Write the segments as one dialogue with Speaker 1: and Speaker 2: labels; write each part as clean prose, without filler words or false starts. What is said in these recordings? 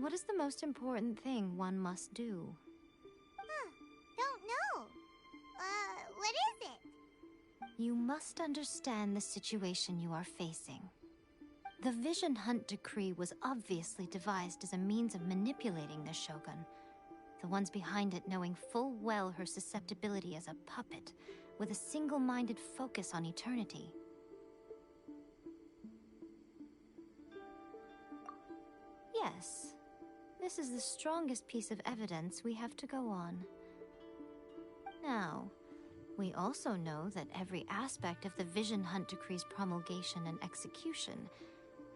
Speaker 1: what is the most important thing one must do?
Speaker 2: Don't know. What is it?
Speaker 1: You must understand the situation you are facing. The Vision Hunt Decree was obviously devised as a means of manipulating the Shogun, the ones behind it knowing full well her susceptibility as a puppet, with a single-minded focus on eternity. Yes, this is the strongest piece of evidence we have to go on. Now, we also know that every aspect of the Vision Hunt Decree's promulgation and execution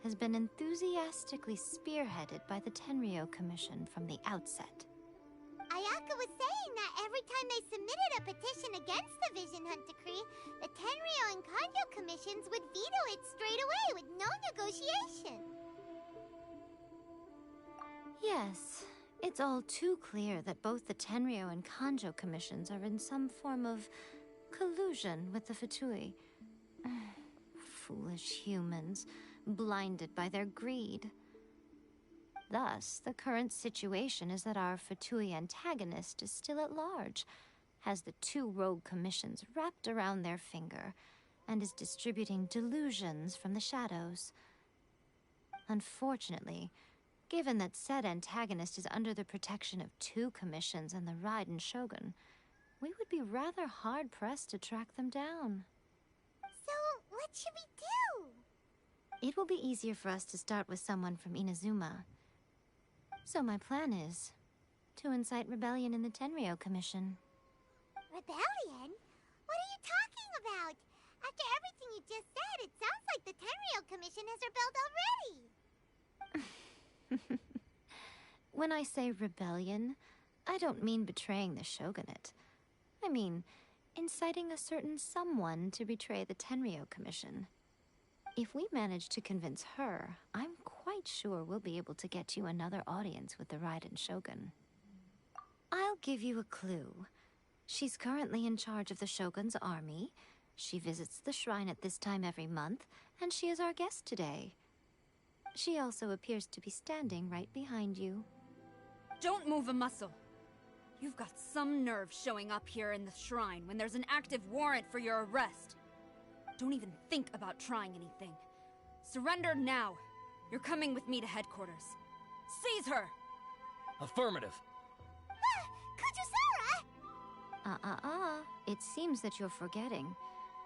Speaker 1: has been enthusiastically spearheaded by the Tenryou Commission from the outset.
Speaker 2: Ayaka was saying that every time they submitted a petition against the Vision Hunt Decree, the Tenryou and Kanjo commissions would veto it straight away with no negotiation.
Speaker 1: Yes, it's all too clear that both the Tenryou and Kanjo commissions are in some form of collusion with the Fatui. Foolish humans, blinded by their greed. Thus, the current situation is that our Fatui antagonist is still at large, has the two rogue commissions wrapped around their finger, and is distributing delusions from the shadows. Unfortunately, given that said antagonist is under the protection of two commissions and the Raiden Shogun, we would be rather hard-pressed to track them down.
Speaker 2: So, what should we do?
Speaker 1: It will be easier for us to start with someone from Inazuma. So my plan is to incite rebellion in the Tenryou Commission.
Speaker 2: Rebellion? What are you talking about? After everything you just said, it sounds like the Tenryou Commission has rebelled already.
Speaker 1: When I say rebellion, I don't mean betraying the shogunate. I mean inciting a certain someone to betray the Tenryou Commission. If we manage to convince her, I'm quite sure we'll be able to get you another audience with the Raiden Shogun. I'll give you a clue. She's currently in charge of the Shogun's army. She visits the shrine at this time every month, and she is our guest today. She also appears to be standing right behind you.
Speaker 3: Don't move a muscle. You've got some nerve showing up here in the shrine when there's an active warrant for your arrest. Don't even think about trying anything. Surrender now. You're coming with me to headquarters. Seize her!
Speaker 4: Affirmative.
Speaker 2: Kujusara!
Speaker 1: It seems that you're forgetting.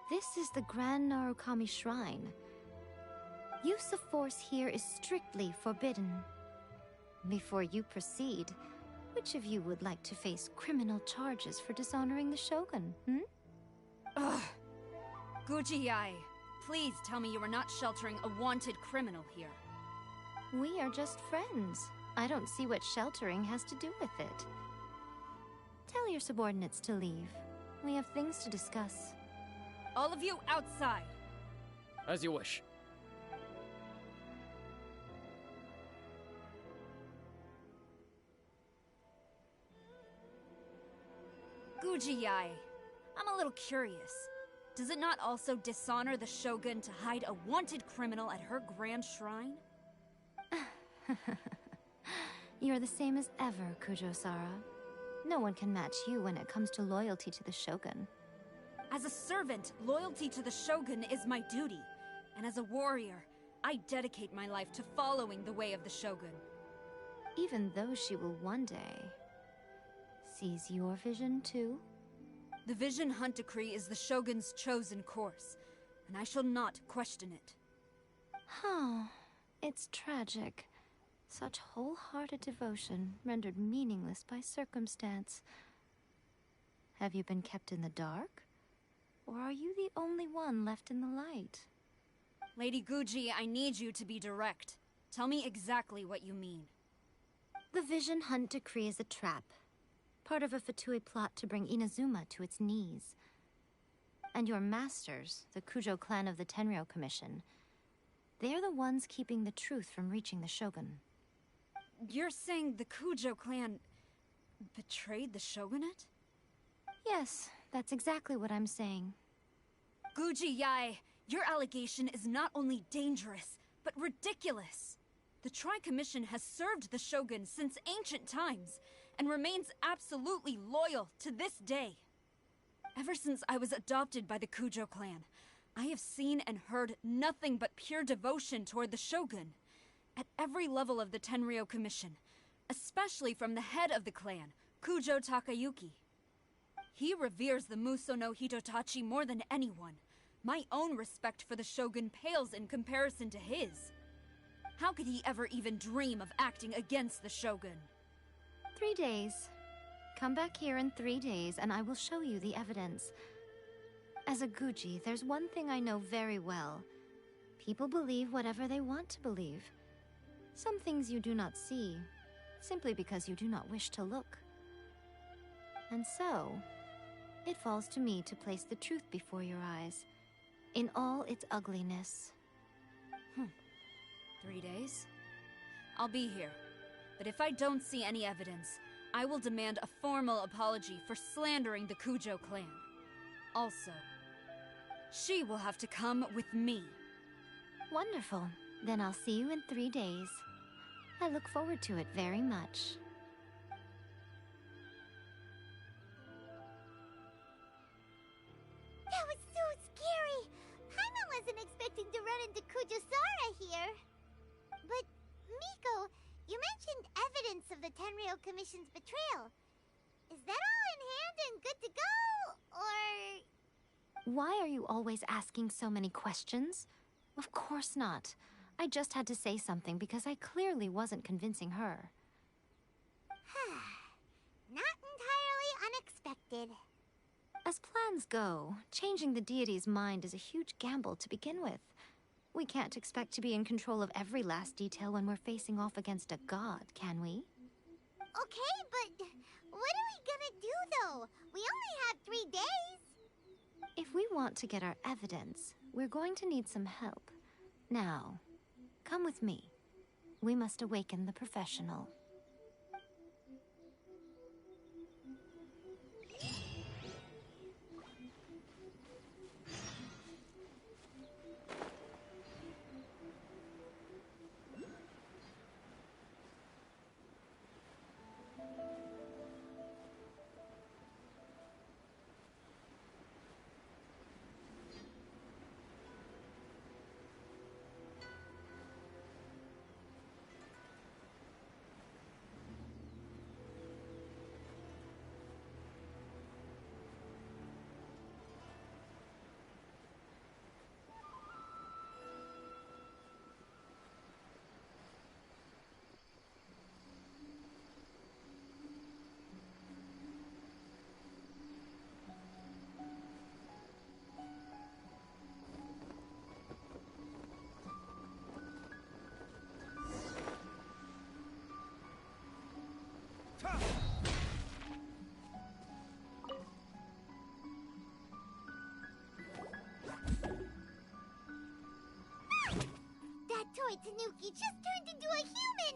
Speaker 1: This is the Grand Narukami Shrine. Use of force here is strictly forbidden. Before you proceed, which of you would like to face criminal charges for dishonoring the Shogun,
Speaker 3: Ugh. Guji-ai, please tell me you are not sheltering a wanted criminal here.
Speaker 1: We are just friends. I don't see what sheltering has to do with it. Tell your subordinates to leave. We have things to discuss.
Speaker 3: All of you outside!
Speaker 4: As you wish.
Speaker 3: Guji-ai, I'm a little curious. Does it not also dishonor the Shogun to hide a wanted criminal at her grand shrine?
Speaker 1: You're the same as ever, Kujo-sara. No one can match you when it comes to loyalty to the Shogun.
Speaker 3: As a servant, loyalty to the Shogun is my duty. And as a warrior, I dedicate my life to following the way of the Shogun.
Speaker 1: Even though she will one day seize your vision too?
Speaker 3: The Vision Hunt Decree is the Shogun's chosen course, and I shall not question it.
Speaker 1: It's tragic. Such wholehearted devotion rendered meaningless by circumstance. Have you been kept in the dark? Or are you the only one left in the light?
Speaker 3: Lady Guji, I need you to be direct. Tell me exactly what you mean.
Speaker 1: The Vision Hunt Decree is a trap. Part of a Fatui plot to bring Inazuma to its knees. And your masters, the Kujo clan of the Tenryou Commission, they're the ones keeping the truth from reaching the Shogun.
Speaker 3: You're saying the Kujo clan betrayed the Shogunate?
Speaker 1: Yes, that's exactly what I'm saying.
Speaker 3: Guji-ai, your allegation is not only dangerous, but ridiculous. The Tri-Commission has served the Shogun since ancient times, and remains absolutely loyal to this day. Ever since I was adopted by the Kujo clan, I have seen and heard nothing but pure devotion toward the Shogun. At every level of the Tenryou Commission, especially from the head of the clan, Kujo Takayuki. He reveres the Muso no Hitotachi more than anyone. My own respect for the Shogun pales in comparison to his. How could he ever even dream of acting against the Shogun?
Speaker 1: 3 days. Come back here in 3 days and I will show you the evidence. As a Guji, there's one thing I know very well. People believe whatever they want to believe. Some things you do not see, simply because you do not wish to look. And so, it falls to me to place the truth before your eyes, in all its ugliness.
Speaker 3: 3 days? I'll be here. But if I don't see any evidence, I will demand a formal apology for slandering the Kujo clan. Also, she will have to come with me.
Speaker 1: Wonderful. Then I'll see you in 3 days. I look forward to it very much.
Speaker 2: That was so scary! Paimon wasn't expecting to run into Kujosara here. But, Miko, you mentioned evidence of the Tenryou Commission's betrayal. Is that all in hand and good to go, or...?
Speaker 1: Why are you always asking so many questions? Of course not. I just had to say something because I clearly wasn't convincing her.
Speaker 2: Not entirely unexpected.
Speaker 1: As plans go, changing the deity's mind is a huge gamble to begin with. We can't expect to be in control of every last detail when we're facing off against a god, can we?
Speaker 2: Okay, but what are we gonna do, though? We only have 3 days.
Speaker 1: If we want to get our evidence, we're going to need some help. Now, come with me. We must awaken the professional.
Speaker 2: That toy Tanuki just turned into a human!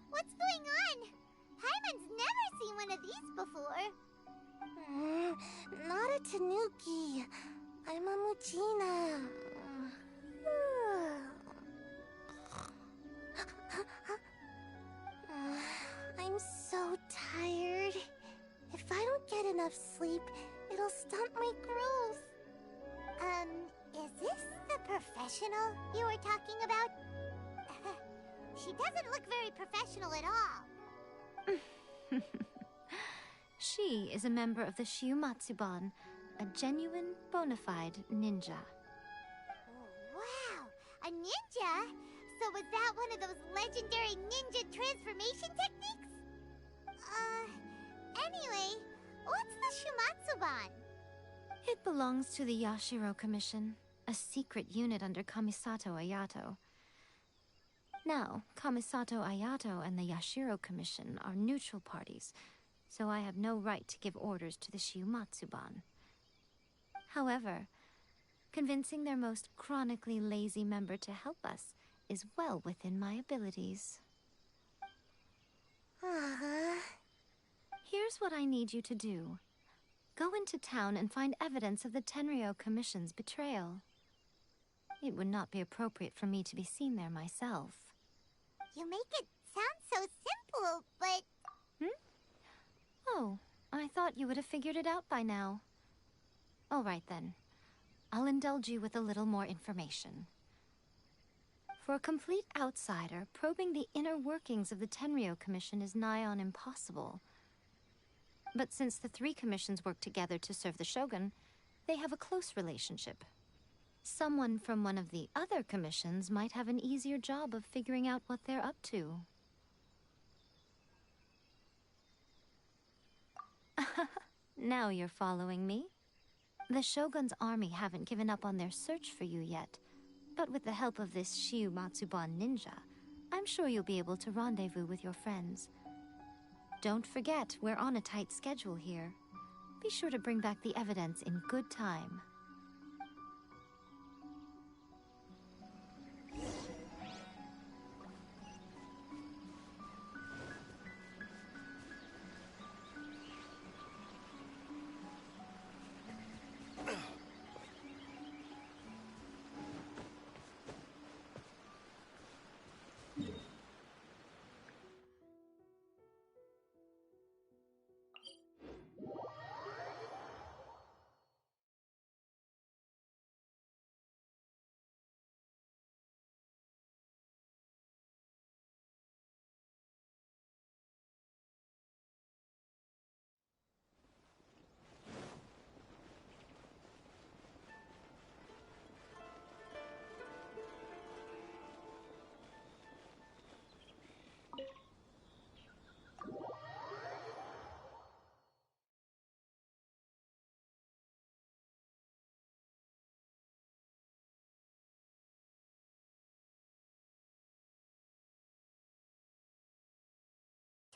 Speaker 2: What's going on? Paimon's never seen one of these before. Not a Tanuki. I'm a Muchina. I'm so tired. If I don't get enough sleep, it'll stunt my growth. Is this the professional you were talking about? She doesn't look very professional at all.
Speaker 1: She is a member of the Shiumatsuban, a genuine, bona fide ninja.
Speaker 2: Oh, wow! A ninja? So was that one of those legendary ninja transformation techniques? Anyway, what's the Shiumatsuban?
Speaker 1: It belongs to the Yashiro Commission, a secret unit under Kamisato Ayato. Now, Kamisato Ayato and the Yashiro Commission are neutral parties, so I have no right to give orders to the Shiumatsuban. However, convincing their most chronically lazy member to help us is well within my abilities. Here's what I need you to do. Go into town and find evidence of the Tenryou Commission's betrayal. It would not be appropriate for me to be seen there myself.
Speaker 2: You make it sound so simple, but...
Speaker 1: Oh, I thought you would have figured it out by now. All right then. I'll indulge you with a little more information. For a complete outsider, probing the inner workings of the Tenryou Commission is nigh on impossible. But since the three commissions work together to serve the Shogun, they have a close relationship. Someone from one of the other commissions might have an easier job of figuring out what they're up to. Now you're following me. The Shogun's army haven't given up on their search for you yet, but with the help of this Shiu Matsuban ninja, I'm sure you'll be able to rendezvous with your friends. Don't forget, we're on a tight schedule here. Be sure to bring back the evidence in good time.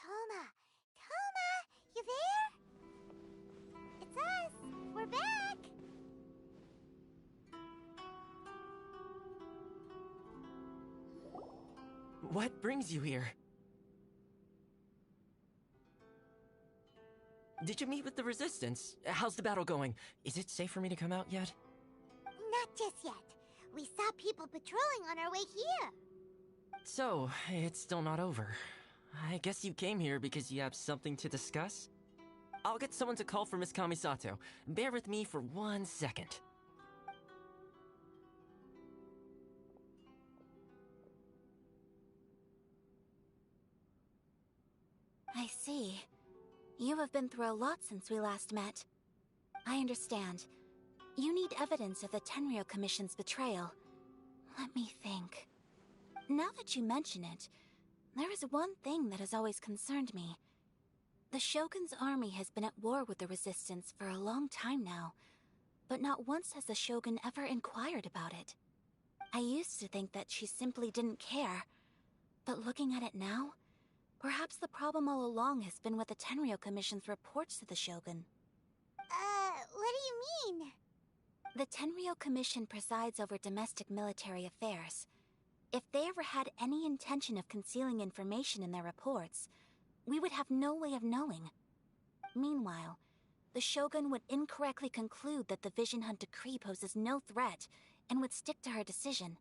Speaker 2: Toma! Toma! You there? It's us! We're back!
Speaker 5: What brings you here? Did you meet with the Resistance? How's the battle going? Is it safe for me to come out yet?
Speaker 2: Not just yet. We saw people patrolling on our way here.
Speaker 5: So, it's still not over. I guess you came here because you have something to discuss? I'll get someone to call for Miss Kamisato. Bear with me for 1 second.
Speaker 6: I see. You have been through a lot since we last met. I understand. You need evidence of the Tenryou Commission's betrayal. Let me think. Now that you mention it, there is one thing that has always concerned me. The Shogun's army has been at war with the Resistance for a long time now, but not once has the Shogun ever inquired about it. I used to think that she simply didn't care, but looking at it now, perhaps the problem all along has been with the Tenryou Commission's reports to the Shogun.
Speaker 2: What do you mean?
Speaker 6: The Tenryou Commission presides over domestic military affairs. If they ever had any intention of concealing information in their reports, we would have no way of knowing. Meanwhile, the Shogun would incorrectly conclude that the Vision Hunt decree poses no threat and would stick to her decision.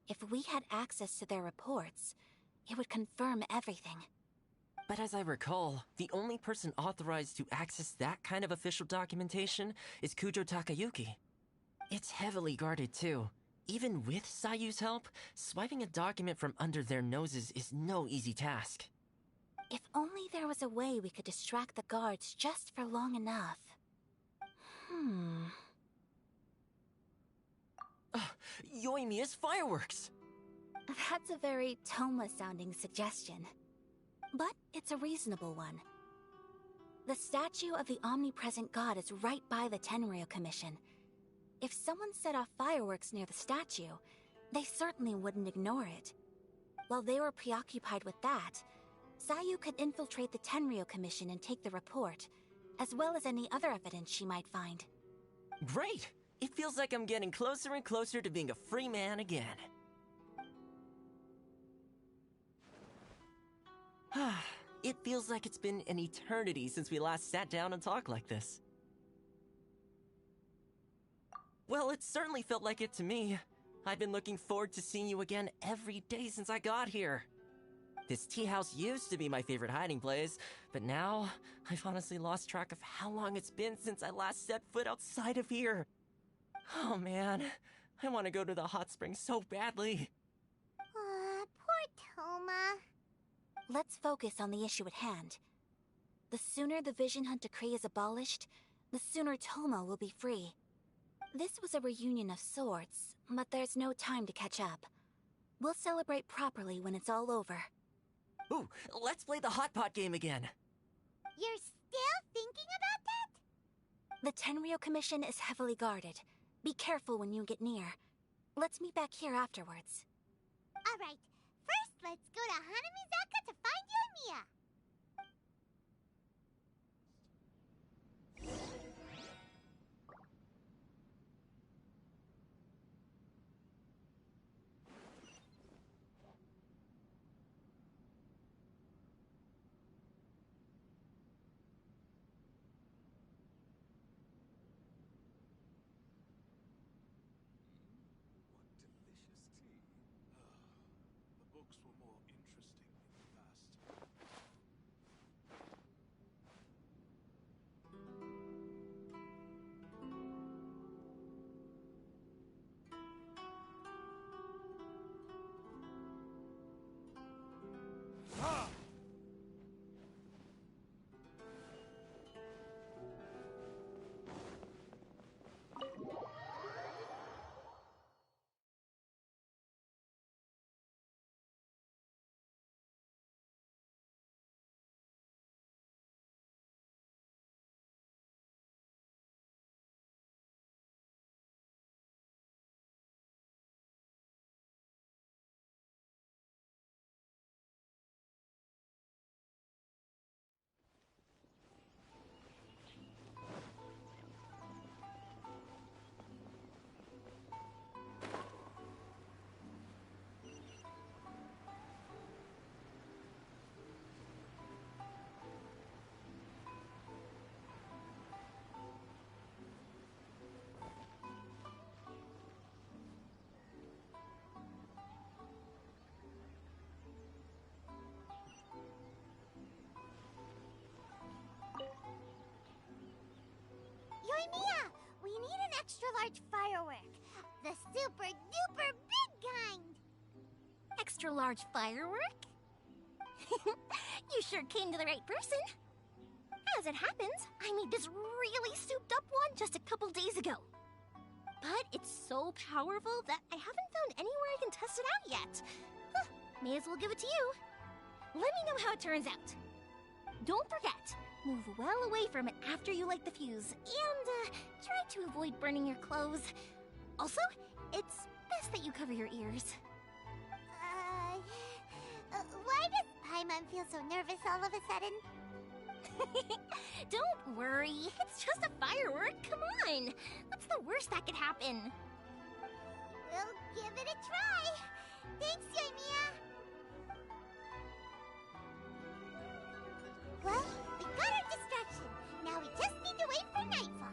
Speaker 6: If we had access to their reports, it would confirm everything.
Speaker 5: But as I recall, the only person authorized to access that kind of official documentation is Kujo Takayuki. It's heavily guarded too. Even with Sayu's help, swiping a document from under their noses is no easy task.
Speaker 6: If only there was a way we could distract the guards just for long enough.
Speaker 5: Yoimiya's fireworks!
Speaker 6: That's a very Toma-sounding suggestion. But it's a reasonable one. The statue of the omnipresent god is right by the Tenryou Commission. If someone set off fireworks near the statue, they certainly wouldn't ignore it. While they were preoccupied with that, Sayu could infiltrate the Tenryou Commission and take the report, as well as any other evidence she might find.
Speaker 5: Great! It feels like I'm getting closer and closer to being a free man again. It feels like it's been an eternity since we last sat down and talked like this. Well, it certainly felt like it to me. I've been looking forward to seeing you again every day since I got here. This tea house used to be my favorite hiding place, but now I've honestly lost track of how long it's been since I last set foot outside of here. Oh man, I want to go to the hot springs so badly.
Speaker 2: Poor Toma.
Speaker 6: Let's focus on the issue at hand. The sooner the Vision Hunt Decree is abolished, the sooner Toma will be free. This was a reunion of sorts, but there's no time to catch up. We'll celebrate properly when it's all over.
Speaker 5: Ooh, let's play the hot pot game again.
Speaker 2: You're still thinking about that?
Speaker 6: The Tenryo Commission is heavily guarded. Be careful when you get near. Let's meet back here afterwards.
Speaker 2: Alright, first let's go to Hanamizaka to find Yoimiya.
Speaker 7: What delicious tea. The books were more interesting in the past. Ah!
Speaker 2: Yoimiya, we need an extra large firework. The super duper big kind.
Speaker 6: Extra large firework? You sure came to the right person. As it happens, I made this really souped up one just a couple days ago. But it's so powerful that I haven't found anywhere I can test it out yet. Huh, may as well give it to you. Let me know how it turns out. Don't forget, move well away from it after you light the fuse, and try to avoid burning your clothes. Also, it's best that you cover your ears.
Speaker 2: Why does Paimon feel so nervous all of a sudden?
Speaker 6: Don't worry, it's just a firework, come on! What's the worst that could happen?
Speaker 2: We'll give it a try. Thanks, Yoimiya. Well, we got our distraction. Now we just need to wait for nightfall.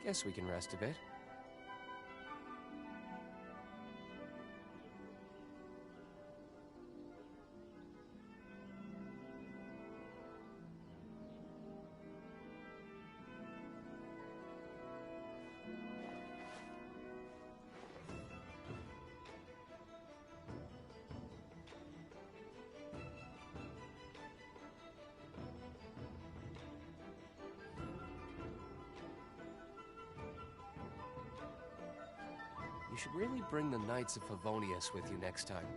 Speaker 8: Guess we can rest a bit. You should really bring the Knights of Favonius with you next time.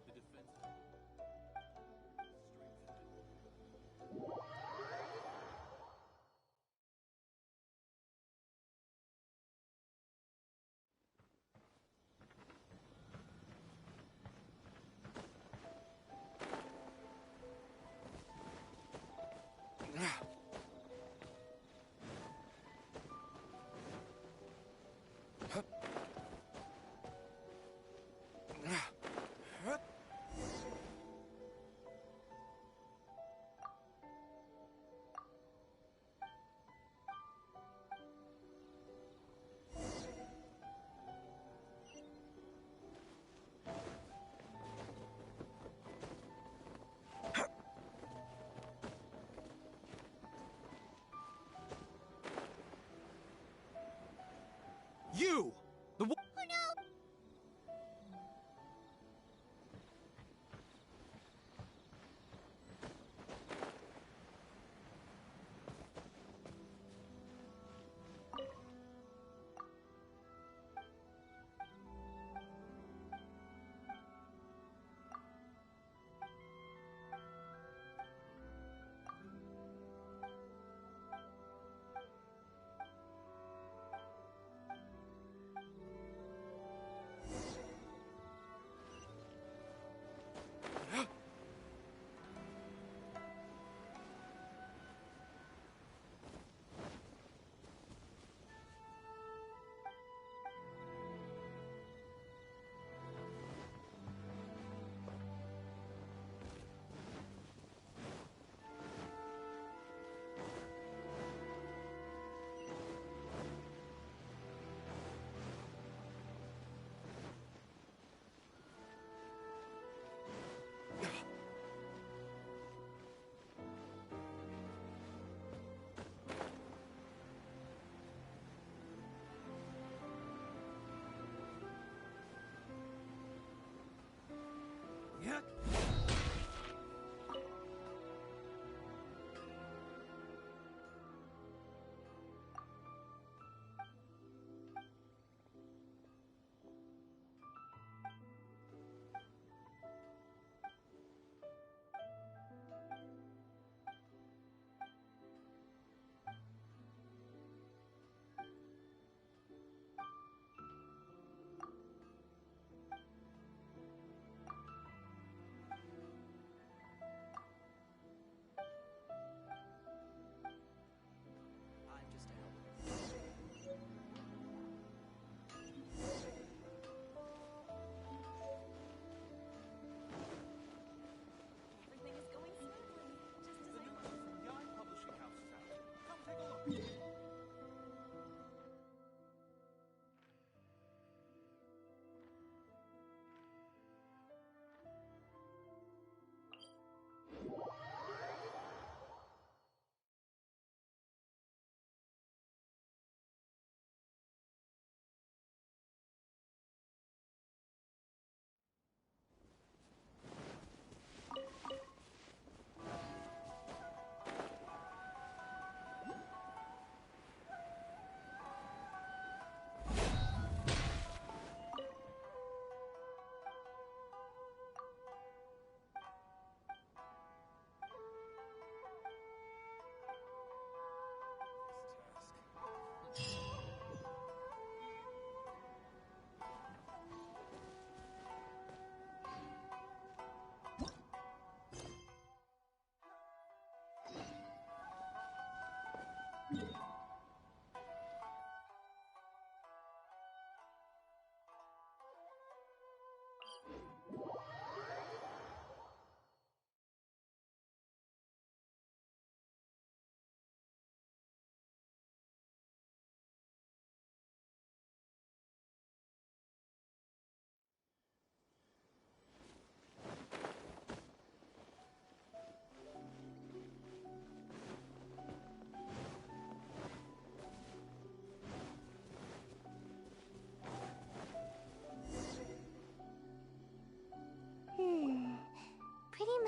Speaker 7: The defense
Speaker 8: You! The one.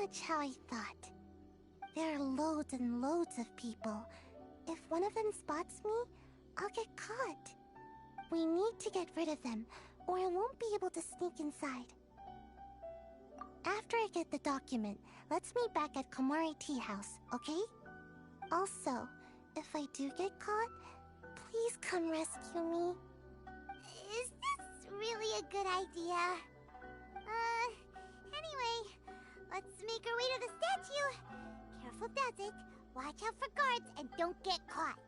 Speaker 2: much how I thought. There are loads and loads of people. If one of them spots me, I'll get caught. We need to get rid of them, or I won't be able to sneak inside. After I get the document, let's meet back at Komari Tea House, okay? Also, if I do get caught, please come rescue me.
Speaker 6: Is this really a good idea? Anyway, let's make our way to the statue. Careful does it. Watch out for guards and don't get caught.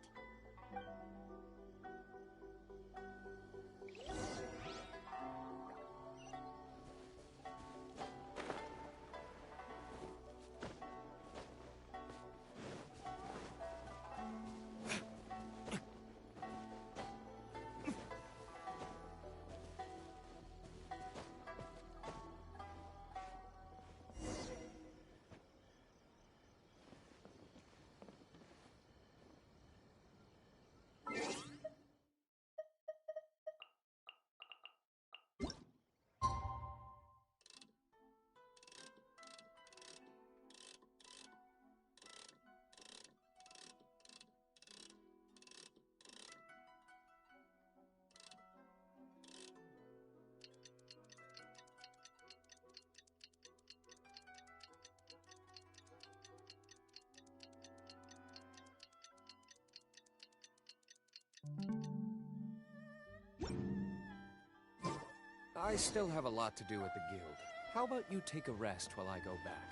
Speaker 8: I still have a lot to do at the guild. How about you take a rest while I go back?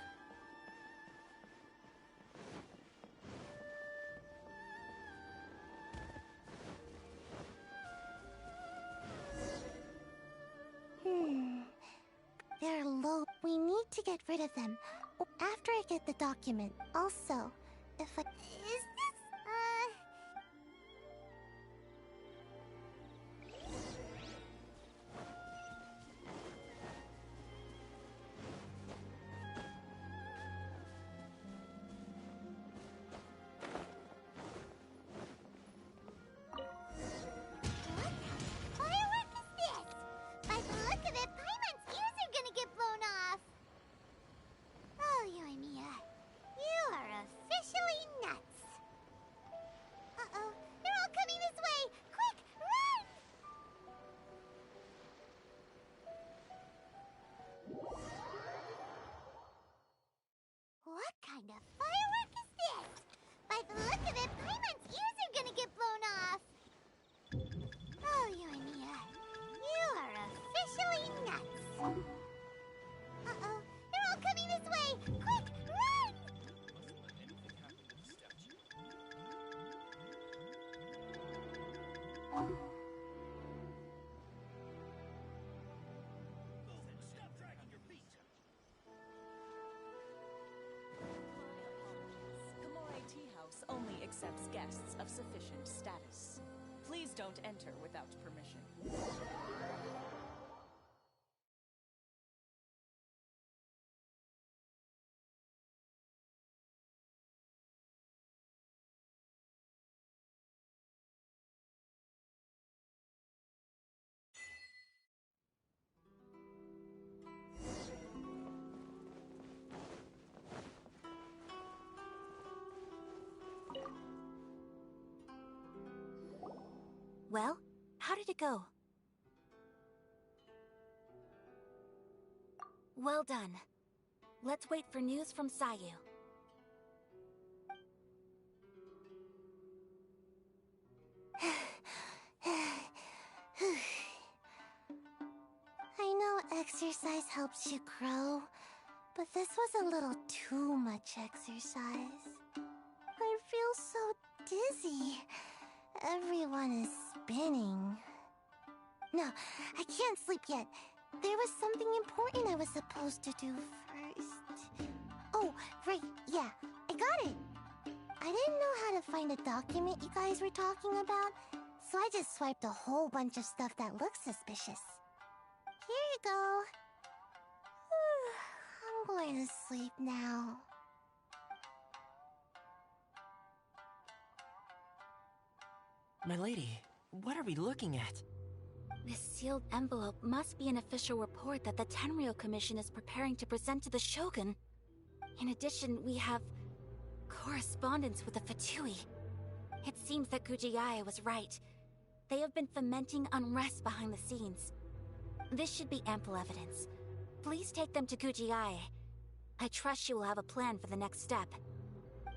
Speaker 2: They're low. We need to get rid of them. After I get the document. Also, if I...
Speaker 6: Is this, What firework is this? By the look of it, Paimon's ears are gonna get blown off. Oh, Yoimiya, you are officially nuts. Uh-oh, they're all coming this way! Quick, run! What kind of firework is this? By the look of it, Paimon's ears are gonna get blown off. Oh, Yoimiya, you are officially nuts. Uh-oh, they're all coming this way! Quick, run!
Speaker 9: Komore Tea House only accepts guests of sufficient status. Please don't enter without permission.
Speaker 6: Well, how did it go? Well done. Let's wait for news from Sayu.
Speaker 2: I know exercise helps you grow, but this was a little too much exercise. I feel so dizzy. Everyone is spinning. No, I can't sleep yet. There was something important I was supposed to do first. Oh, right, yeah, I got it. I didn't know how to find a document you guys were talking about, so I just swiped a whole bunch of stuff that looks suspicious. Here you go. I'm going to sleep now.
Speaker 5: My lady, what are we looking at?
Speaker 6: This sealed envelope must be an official report that the Tenryo Commission is preparing to present to the Shogun. In addition, we have correspondence with the Fatui. It seems that Kujiae was right. They have been fomenting unrest behind the scenes. This should be ample evidence. Please take them to Kujiae. I trust she will have a plan for the next step.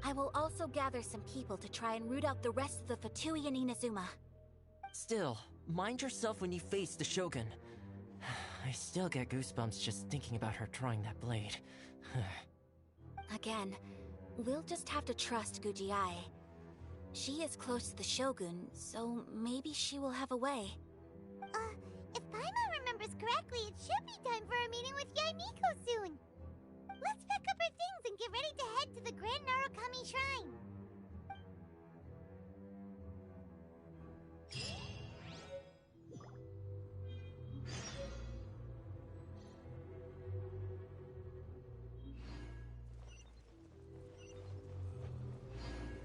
Speaker 6: I will also gather some people to try and root out the rest of the Fatui in Inazuma.
Speaker 5: Still, mind yourself when you face the Shogun. I still get goosebumps just thinking about her drawing that blade.
Speaker 6: Again, we'll just have to trust Kujiae. She is close to the Shogun, so maybe she will have a way.
Speaker 2: If Paimon remembers correctly, it should be time for a meeting with Yaimiko soon. Let's pack up our things and get ready to head to the Grand Narukami Shrine.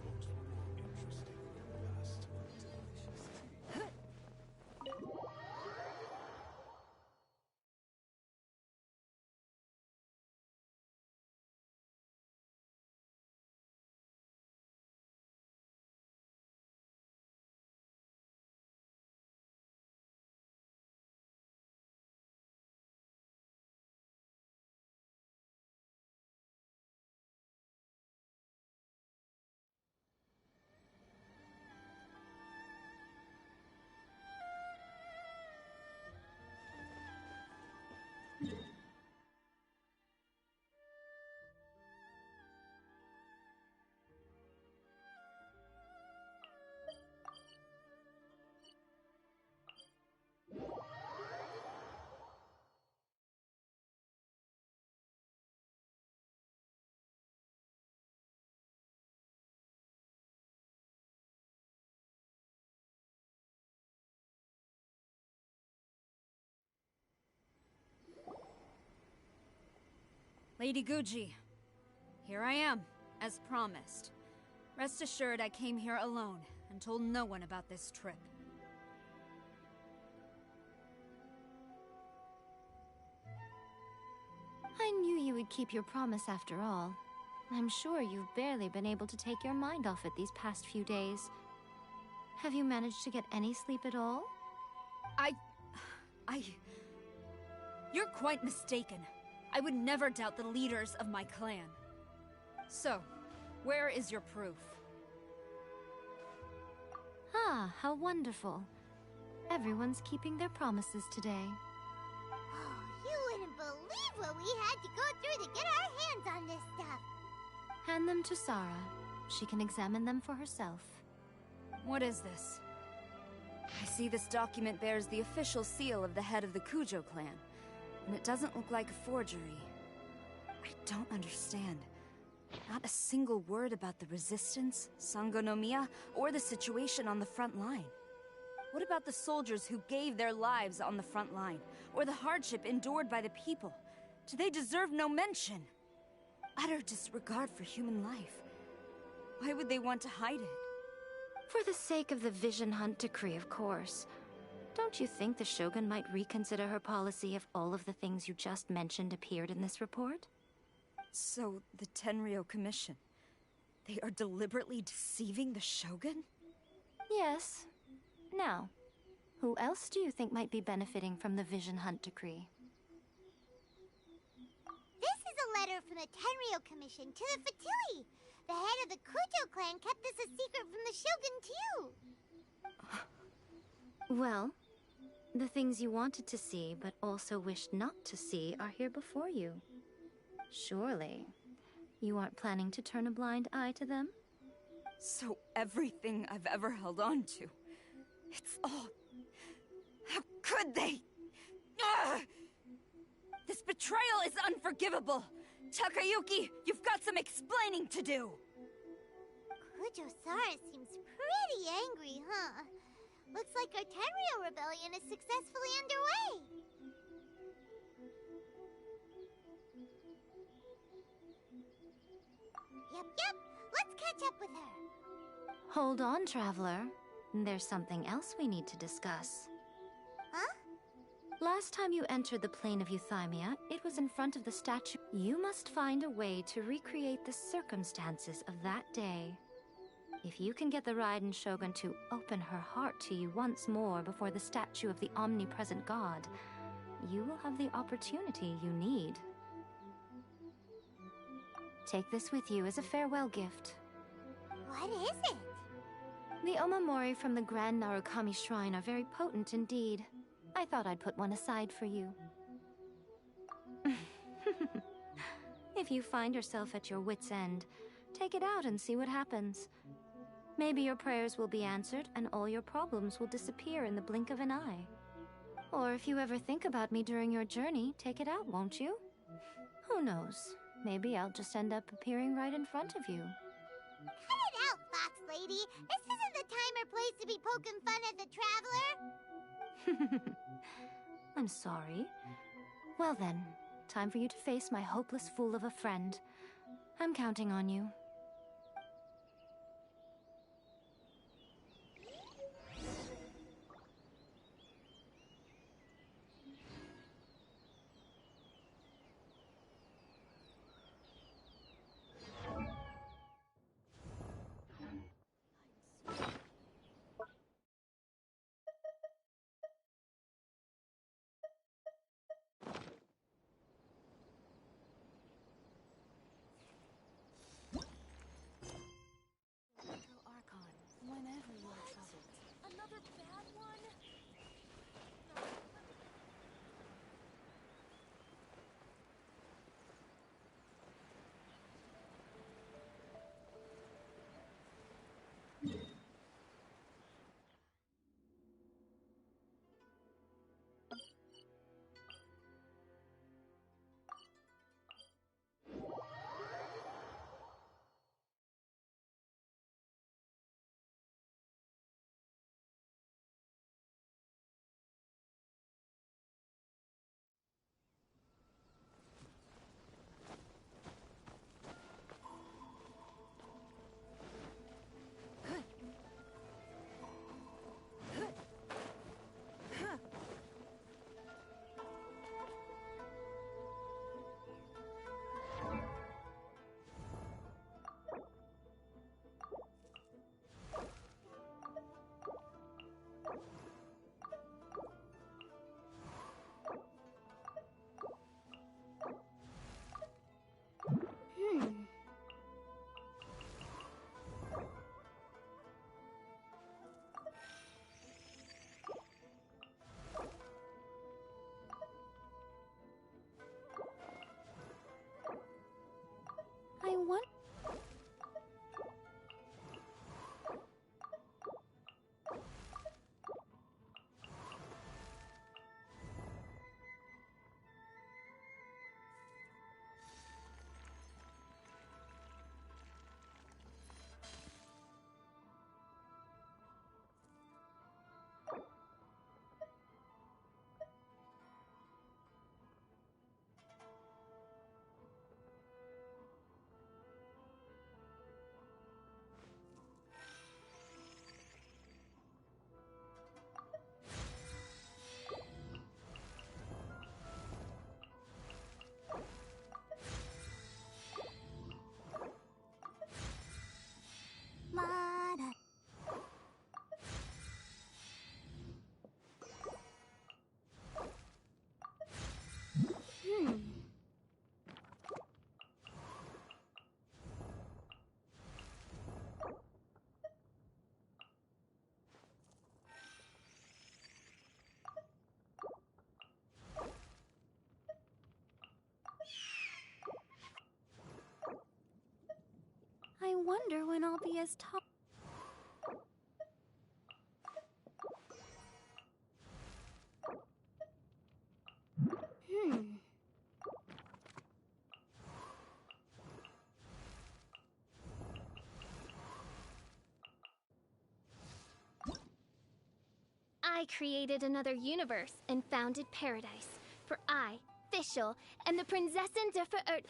Speaker 7: Books were more interesting in the past.
Speaker 3: Lady Guji, here I am, as promised. Rest assured I came here alone and told no one about this trip.
Speaker 1: I knew you would keep your promise after all. I'm sure you've barely been able to take your mind off it these past few days. Have you managed to get any sleep at all?
Speaker 3: You're quite mistaken. I would never doubt the leaders of my clan. So, where is your proof?
Speaker 1: Ah, how wonderful. Everyone's keeping their promises today.
Speaker 2: Oh, you wouldn't believe what we had to go through to get our hands on this stuff.
Speaker 1: Hand them to Sarah. She can examine them for herself.
Speaker 3: What is this? I see this document bears the official seal of the head of the Kujo clan, and it doesn't look like a forgery. I don't understand. Not a single word about the resistance, Sangonomiya, or the situation on the front line. What about the soldiers who gave their lives on the front line, or the hardship endured by the people? Do they deserve no mention? Utter disregard for human life. Why would they want to hide it?
Speaker 1: For the sake of the Vision Hunt decree, of course. Don't you think the Shogun might reconsider her policy if all of the things you just mentioned appeared in this report?
Speaker 3: So, the Tenryo Commission, they are deliberately deceiving the Shogun?
Speaker 1: Yes. Now, who else do you think might be benefiting from the Vision Hunt decree?
Speaker 2: This is a letter from the Tenryo Commission to the Fatui. The head of the Kujo clan kept this a secret from the Shogun, too.
Speaker 1: Well, the things you wanted to see but also wished not to see are here before you. Surely, you aren't planning to turn a blind eye to them?
Speaker 3: So everything I've ever held on to, it's all... How could they? Ugh! This betrayal is unforgivable! Takayuki, you've got some explaining to do!
Speaker 2: Kujo-Sara seems pretty angry, huh? Looks like our Tenryo rebellion is successfully underway. Yep. Let's catch up with her.
Speaker 1: Hold on, Traveler. There's something else we need to discuss.
Speaker 2: Huh?
Speaker 1: Last time you entered the plane of Euthymia, it was in front of the statue. You must find a way to recreate the circumstances of that day. If you can get the Raiden Shogun to open her heart to you once more before the statue of the omnipresent god, you will have the opportunity you need. Take this with you as a farewell gift.
Speaker 2: What is it?
Speaker 1: The omamori from the Grand Narukami Shrine are very potent indeed. I thought I'd put one aside for you. If you find yourself at your wit's end, take it out and see what happens. Maybe your prayers will be answered and all your problems will disappear in the blink of an eye. Or if you ever think about me during your journey, take it out, won't you? Who knows? Maybe I'll just end up appearing right in front of you.
Speaker 2: Cut it out, Fox Lady. This isn't the time or place to be poking fun at the Traveler.
Speaker 1: I'm sorry. Well then, time for you to face my hopeless fool of a friend. I'm counting on you.
Speaker 9: Whenever you're troubled. Another bad one?
Speaker 1: I want...
Speaker 2: Mana.
Speaker 1: I wonder when I'll be as tall...
Speaker 10: I created another universe and founded paradise. For I, Fischl, and the Prinzessin der Verirrt...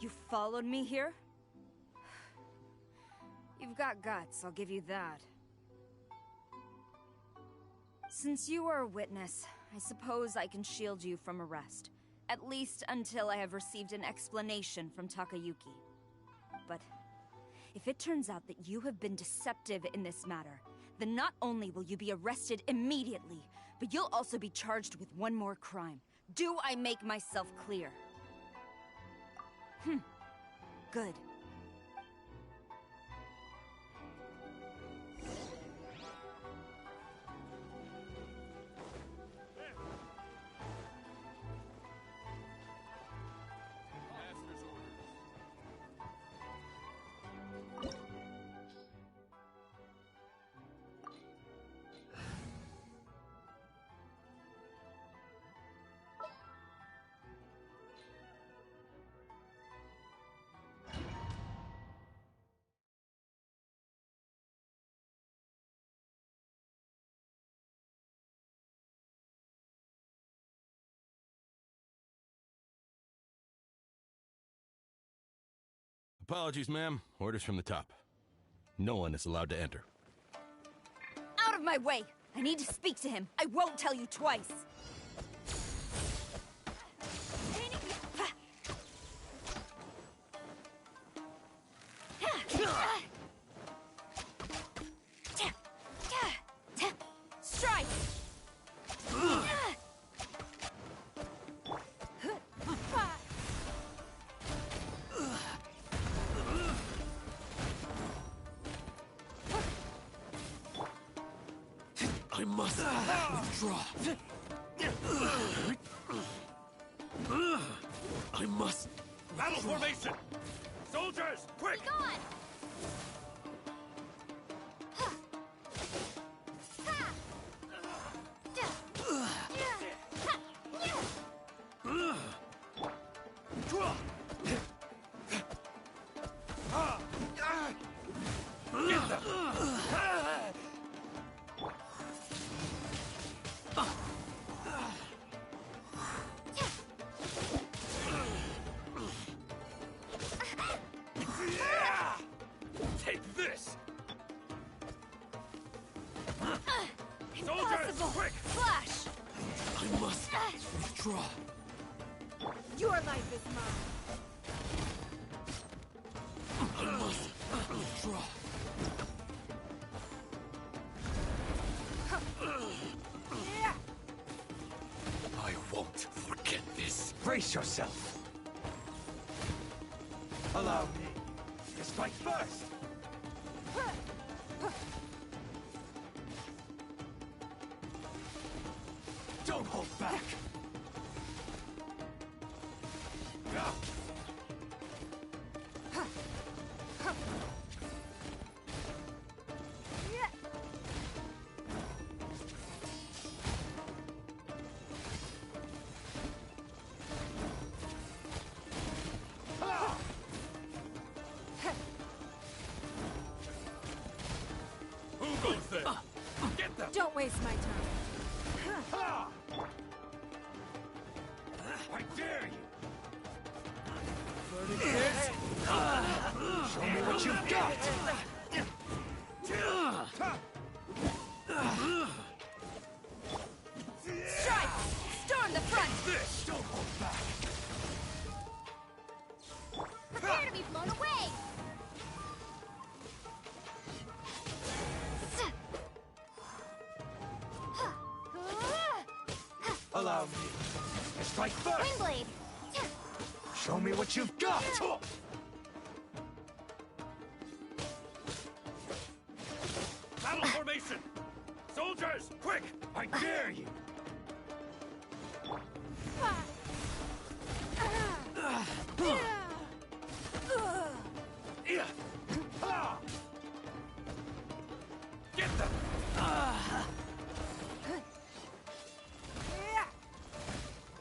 Speaker 3: You followed me here? You've got guts, I'll give you that. Since you are a witness, I suppose I can shield you from arrest. At least until I have received an explanation from Takayuki. But if it turns out that you have been deceptive in this matter, then not only will you be arrested immediately, but you'll also be charged with one more crime. Do I make myself clear? Good.
Speaker 11: Apologies, ma'am. Orders from the top. No one is allowed to enter.
Speaker 3: Out of my way! I need to speak to him. I won't tell you twice. Strike!
Speaker 11: I must withdraw. I must.
Speaker 7: Battle formation! Soldiers, quick!
Speaker 10: Be gone!
Speaker 7: Get them! Take this! Soldiers,
Speaker 3: Impossible!
Speaker 7: quick!
Speaker 3: Flash!
Speaker 11: I must withdraw.
Speaker 3: Your life is mine.
Speaker 11: I must withdraw. I won't forget this.
Speaker 7: Brace yourself! Allow me to strike first! Don't hold back! Who goes there? Get them!
Speaker 3: Don't waste my time.
Speaker 7: Ha! I dare you! Show me what you've got!
Speaker 3: Strike! Storm the front!
Speaker 7: This! Don't hold back!
Speaker 10: Prepare to be blown away!
Speaker 7: Allow me to strike first!
Speaker 10: Windblade!
Speaker 7: Show me what you've got! Battle formation! Soldiers, quick! I dare you! Yeah. Ha! Get them!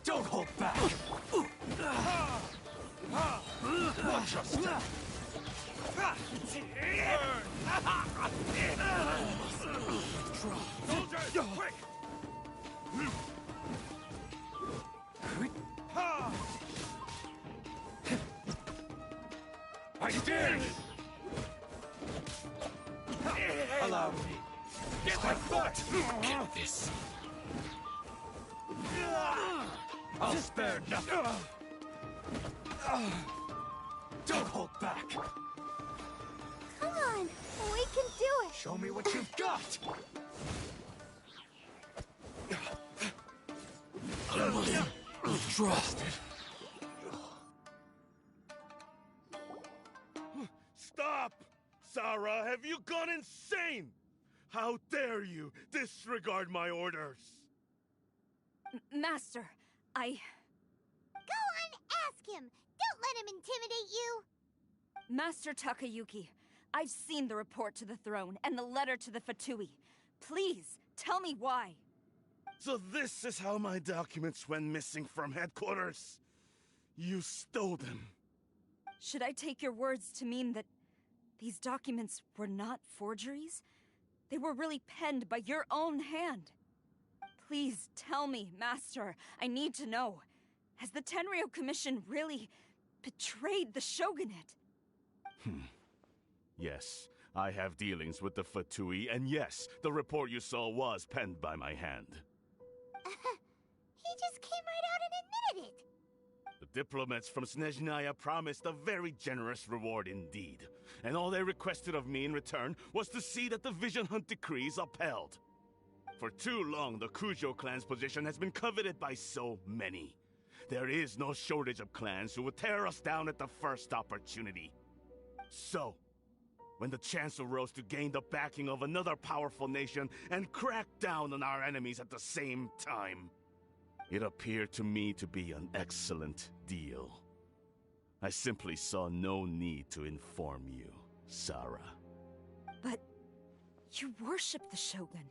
Speaker 7: Don't hold back! Watch your step! Soldiers, quick! my foot!
Speaker 11: Get this.
Speaker 7: I'll spare nothing! Don't hold back!
Speaker 2: Come on, we can do it!
Speaker 7: Show me what you've got!
Speaker 11: Trust.
Speaker 12: Stop! Sarah, have you gone insane? How dare you disregard my orders?
Speaker 3: Master,
Speaker 2: Go on, ask him! Don't let him intimidate you!
Speaker 3: Master Takayuki, I've seen the report to the throne and the letter to the Fatui. Please, tell me why.
Speaker 12: So this is how my documents went missing from headquarters? You stole them.
Speaker 3: Should I take your words to mean that these documents were not forgeries? They were really penned by your own hand. Please tell me, Master. I need to know. Has the Tenryo Commission really betrayed the Shogunate?
Speaker 12: Yes, I have dealings with the Fatui, and yes, the report you saw was penned by my hand.
Speaker 2: He just came right out and admitted it!
Speaker 12: The diplomats from Snezhnaya promised a very generous reward indeed, and all they requested of me in return was to see that the Vision Hunt decree is upheld. For too long, the Kujo clan's position has been coveted by so many. There is no shortage of clans who would tear us down at the first opportunity. So, when the chance arose to gain the backing of another powerful nation and crack down on our enemies at the same time, it appeared to me to be an excellent deal. I simply saw no need to inform you, Sarah.
Speaker 3: But you worship the Shogun.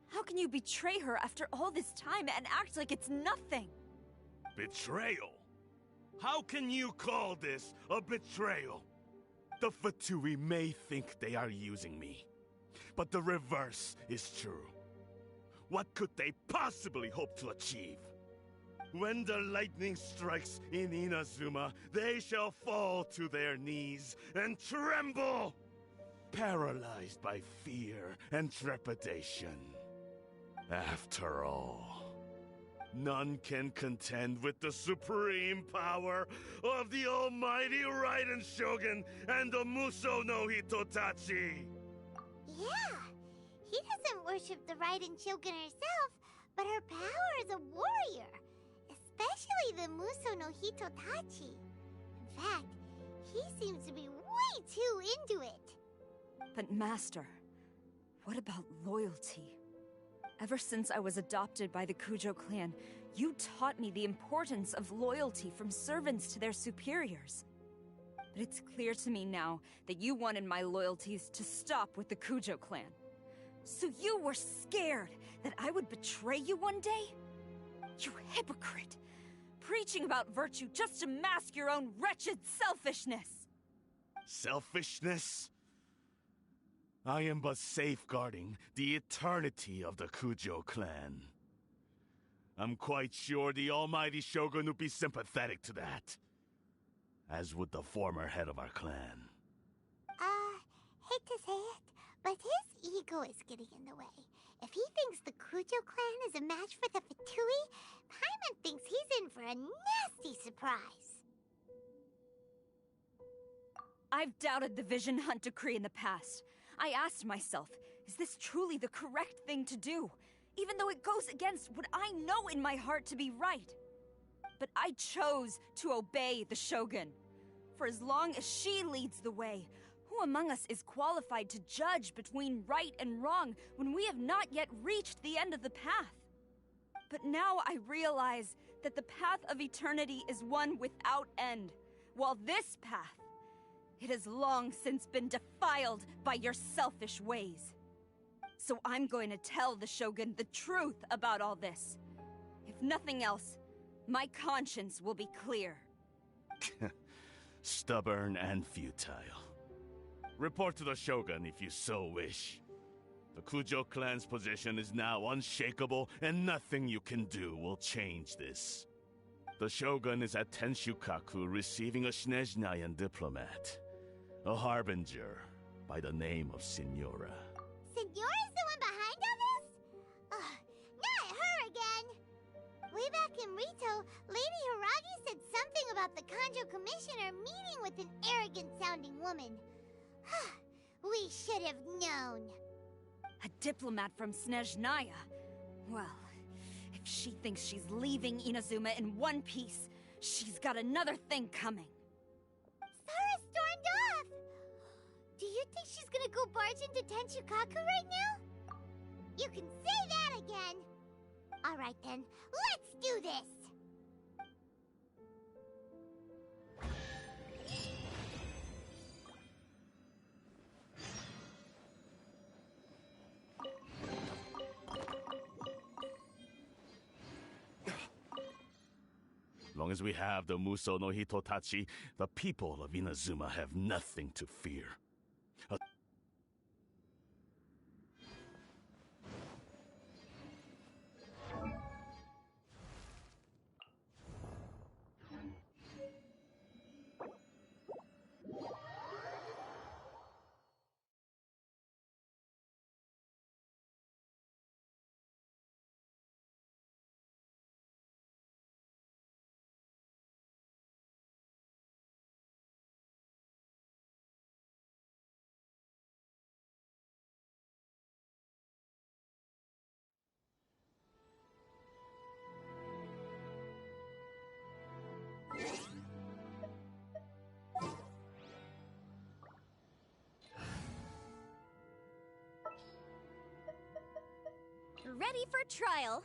Speaker 3: How can you betray her after all this time and act like it's nothing?
Speaker 12: Betrayal? How can you call this a betrayal? The Fatui may think they are using me, but the reverse is true. What could they possibly hope to achieve? When the lightning strikes in Inazuma, they shall fall to their knees and tremble, paralyzed by fear and trepidation. After all, none can contend with the supreme power of the almighty Raiden Shogun and the Muso no Hitotachi!
Speaker 2: Yeah, he doesn't worship the Raiden Shogun herself, but her power as a warrior. Especially the Muso no Hitotachi. In fact, he seems to be way too into it.
Speaker 3: But Master, what about loyalty? Ever since I was adopted by the Kujo clan, you taught me the importance of loyalty from servants to their superiors. But it's clear to me now that you wanted my loyalties to stop with the Kujo clan. So you were scared that I would betray you one day? You hypocrite! Preaching about virtue just to mask your own wretched selfishness!
Speaker 12: Selfishness? I am but safeguarding the eternity of the Kujo clan. I'm quite sure the almighty Shogun would be sympathetic to that. As would the former head of our clan.
Speaker 2: Hate to say it, but his ego is getting in the way. If he thinks the Kujo clan is a match for the Fatui, Paimon thinks he's in for a nasty surprise.
Speaker 3: I've doubted the Vision Hunt decree in the past. I asked myself, is this truly the correct thing to do? Even though it goes against what I know in my heart to be right. But I chose to obey the Shogun. For as long as she leads the way, who among us is qualified to judge between right and wrong when we have not yet reached the end of the path? But now I realize that the path of eternity is one without end, while this path, it has long since been defiled by your selfish ways. So I'm going to tell the Shogun the truth about all this. If nothing else, my conscience will be clear.
Speaker 12: Stubborn and futile. Report to the Shogun if you so wish. The Kujo clan's position is now unshakable, and nothing you can do will change this. The Shogun is at Tenshukaku receiving a Snezhnayan diplomat. A harbinger by the name of Signora.
Speaker 2: Signora's the one behind with an arrogant-sounding woman. We should have known.
Speaker 3: A diplomat from Snezhnaya? Well, if she thinks she's leaving Inazuma in one piece, she's got another thing coming.
Speaker 2: Sara stormed off! Do you think she's gonna go barge into Tenchukaku right now? You can say that again! Alright then, let's do this!
Speaker 12: Long as we have the Muso no Hitotachi, the people of Inazuma have nothing to fear.
Speaker 2: Ready for trial.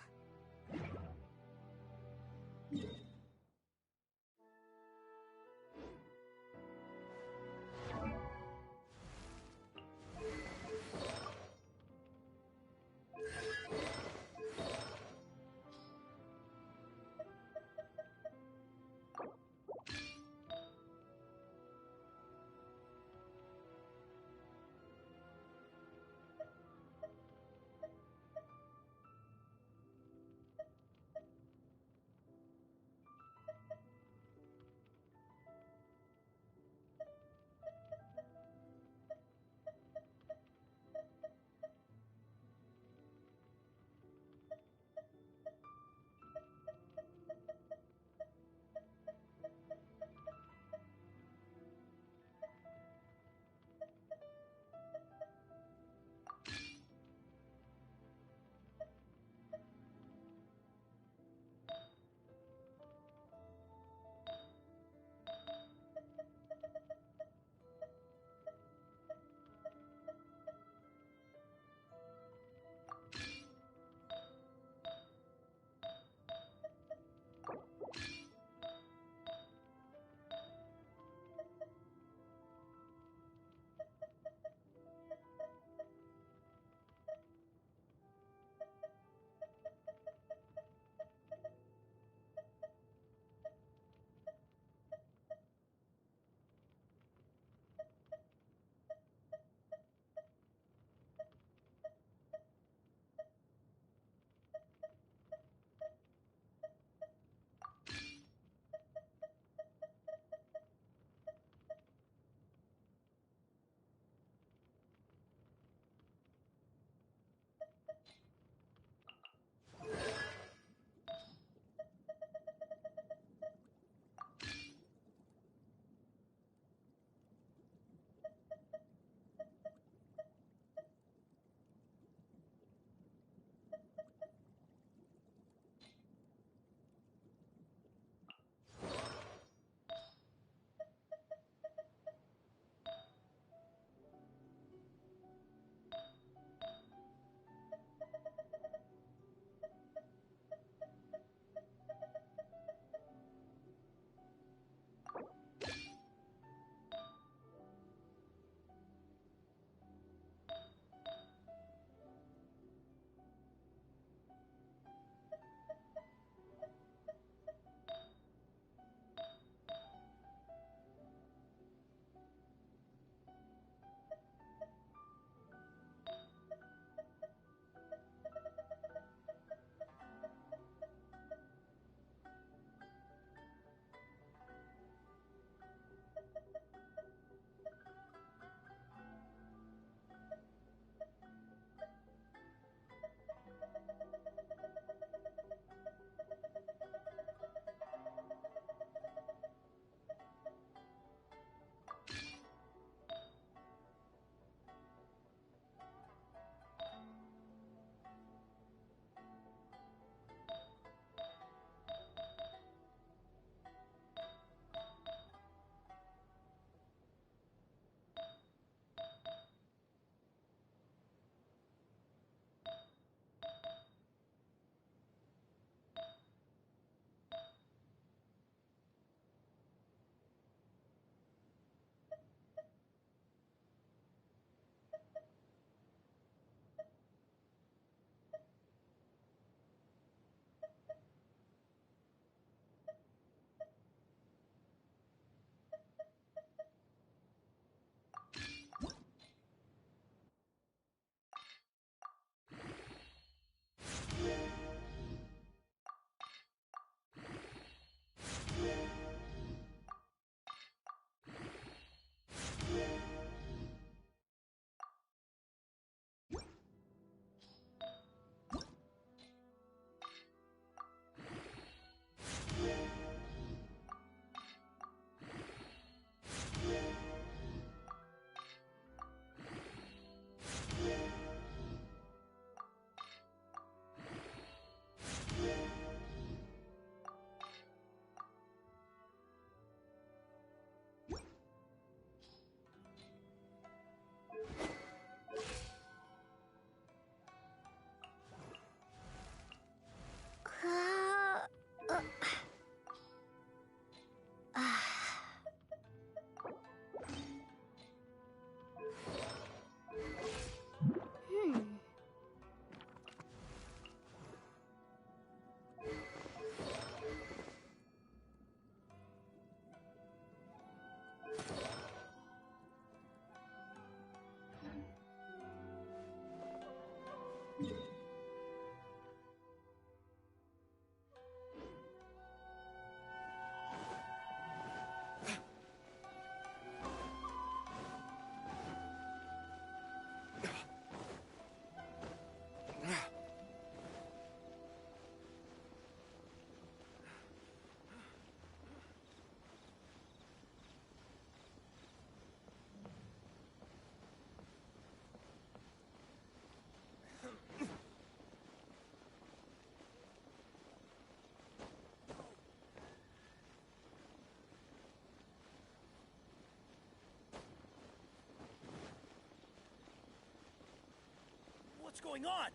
Speaker 4: What's going on?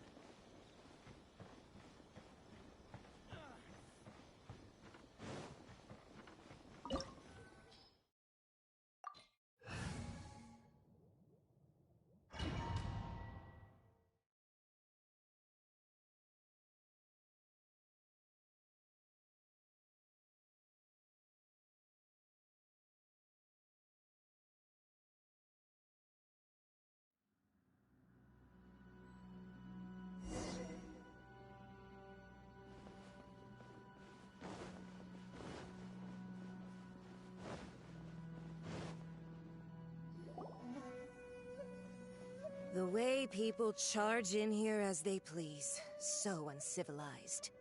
Speaker 13: The way people charge in here as they please. So uncivilized.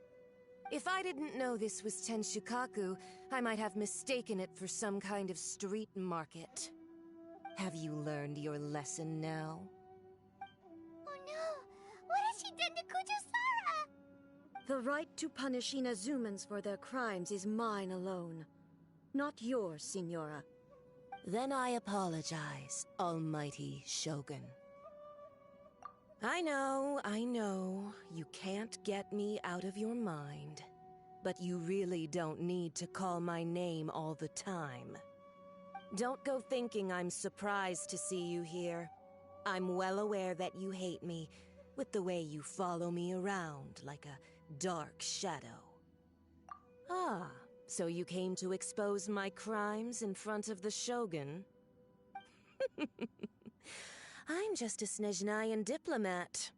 Speaker 13: If I didn't know this was Tenshukaku, I might have mistaken it for some kind of street market. Have you learned your lesson now?
Speaker 2: Oh no! What has she done to Kujo-Sara?
Speaker 14: The right to punish Inazumans for their crimes is mine alone. Not yours, Signora.
Speaker 13: Then I apologize, Almighty Shogun. I know, you can't get me out of your mind. But you really don't need to call my name all the time. Don't go thinking I'm surprised to see you here. I'm well aware that you hate me, with the way you follow me around like a dark shadow. Ah, so you came to expose my crimes in front of the Shogun? I'm just a Snezhnayan diplomat.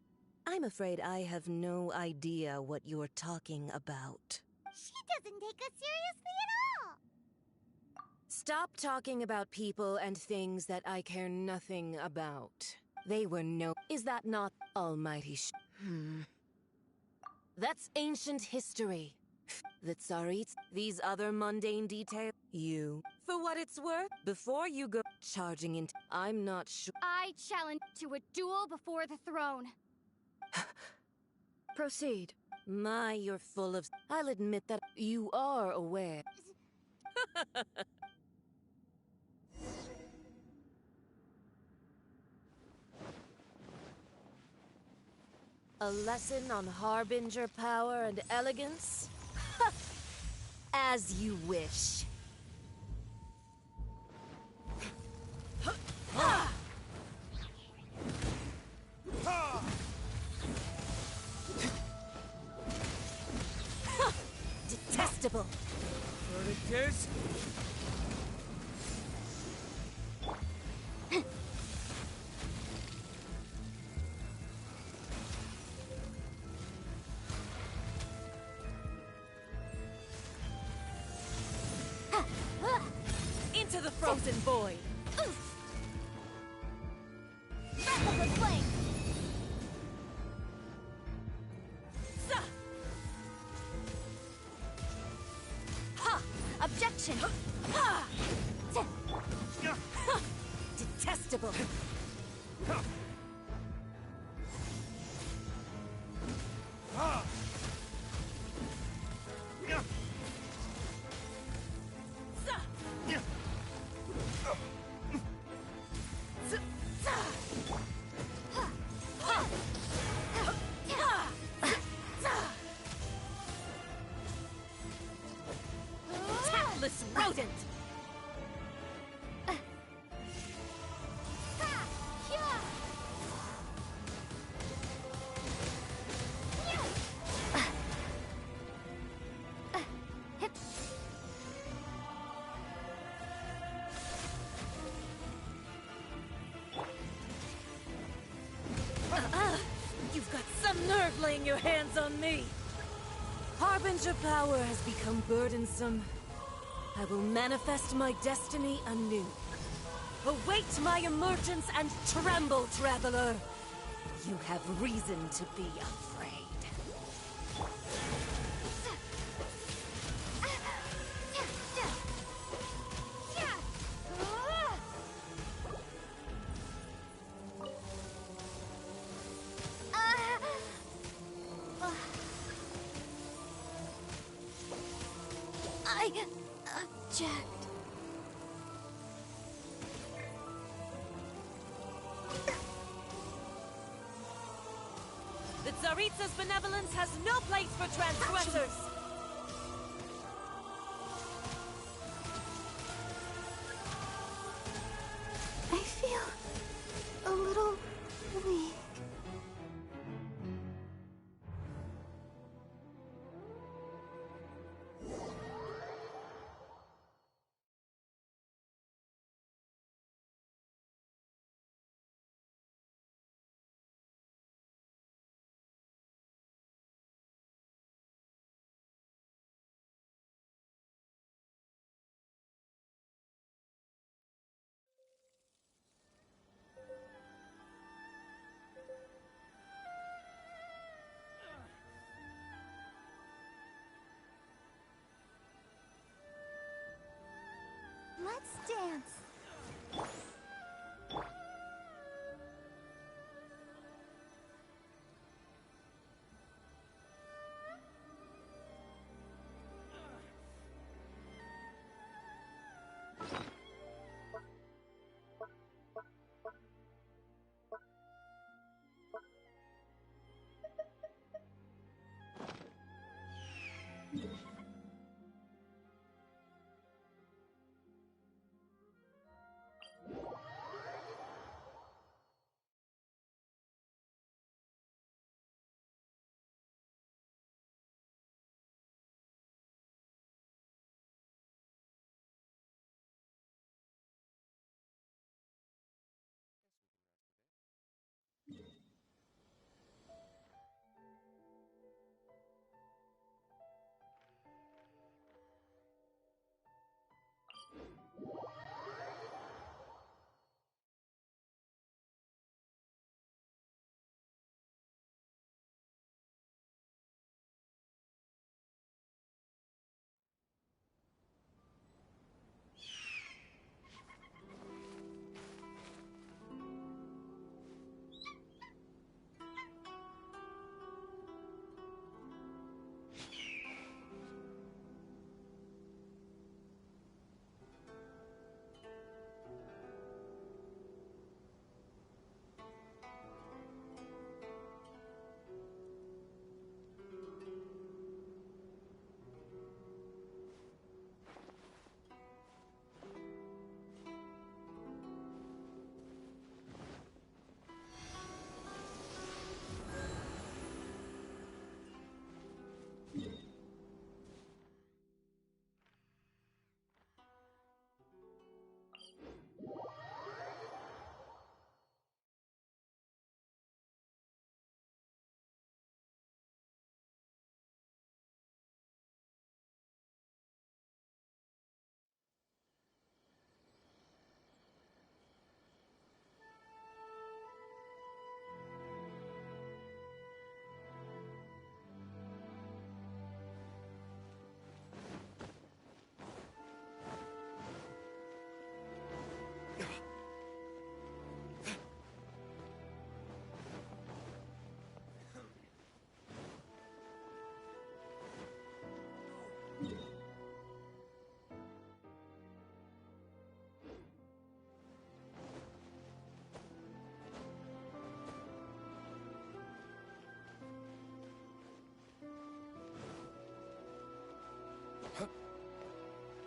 Speaker 13: I'm afraid I have no idea what you're talking about.
Speaker 2: She doesn't take us seriously at all!
Speaker 13: Stop talking about people and things that I care nothing about. They were no... Is that not Almighty That's ancient history. The Tsarits, these other mundane details. You. For what it's worth, before you go charging into... I'm not sure...
Speaker 10: I challenge to a duel before the throne.
Speaker 14: Proceed.
Speaker 13: My, you're full of... I'll admit that you are aware. A lesson on Harbinger power and elegance? As you wish. Detestable.
Speaker 12: What it is?
Speaker 13: Into the frozen void.
Speaker 10: Breath of the flame. Ha! Objection. Ha!
Speaker 13: Detestable. Tactless rodent! You've got some nerve laying your hands on me! Harbinger power has become burdensome. I will manifest my destiny anew. Await my emergence and tremble, traveler! You have reason to be afraid.
Speaker 10: I object.
Speaker 9: The Tsaritsa's benevolence has no place for transgressors!
Speaker 2: I feel a little weak. Let's dance.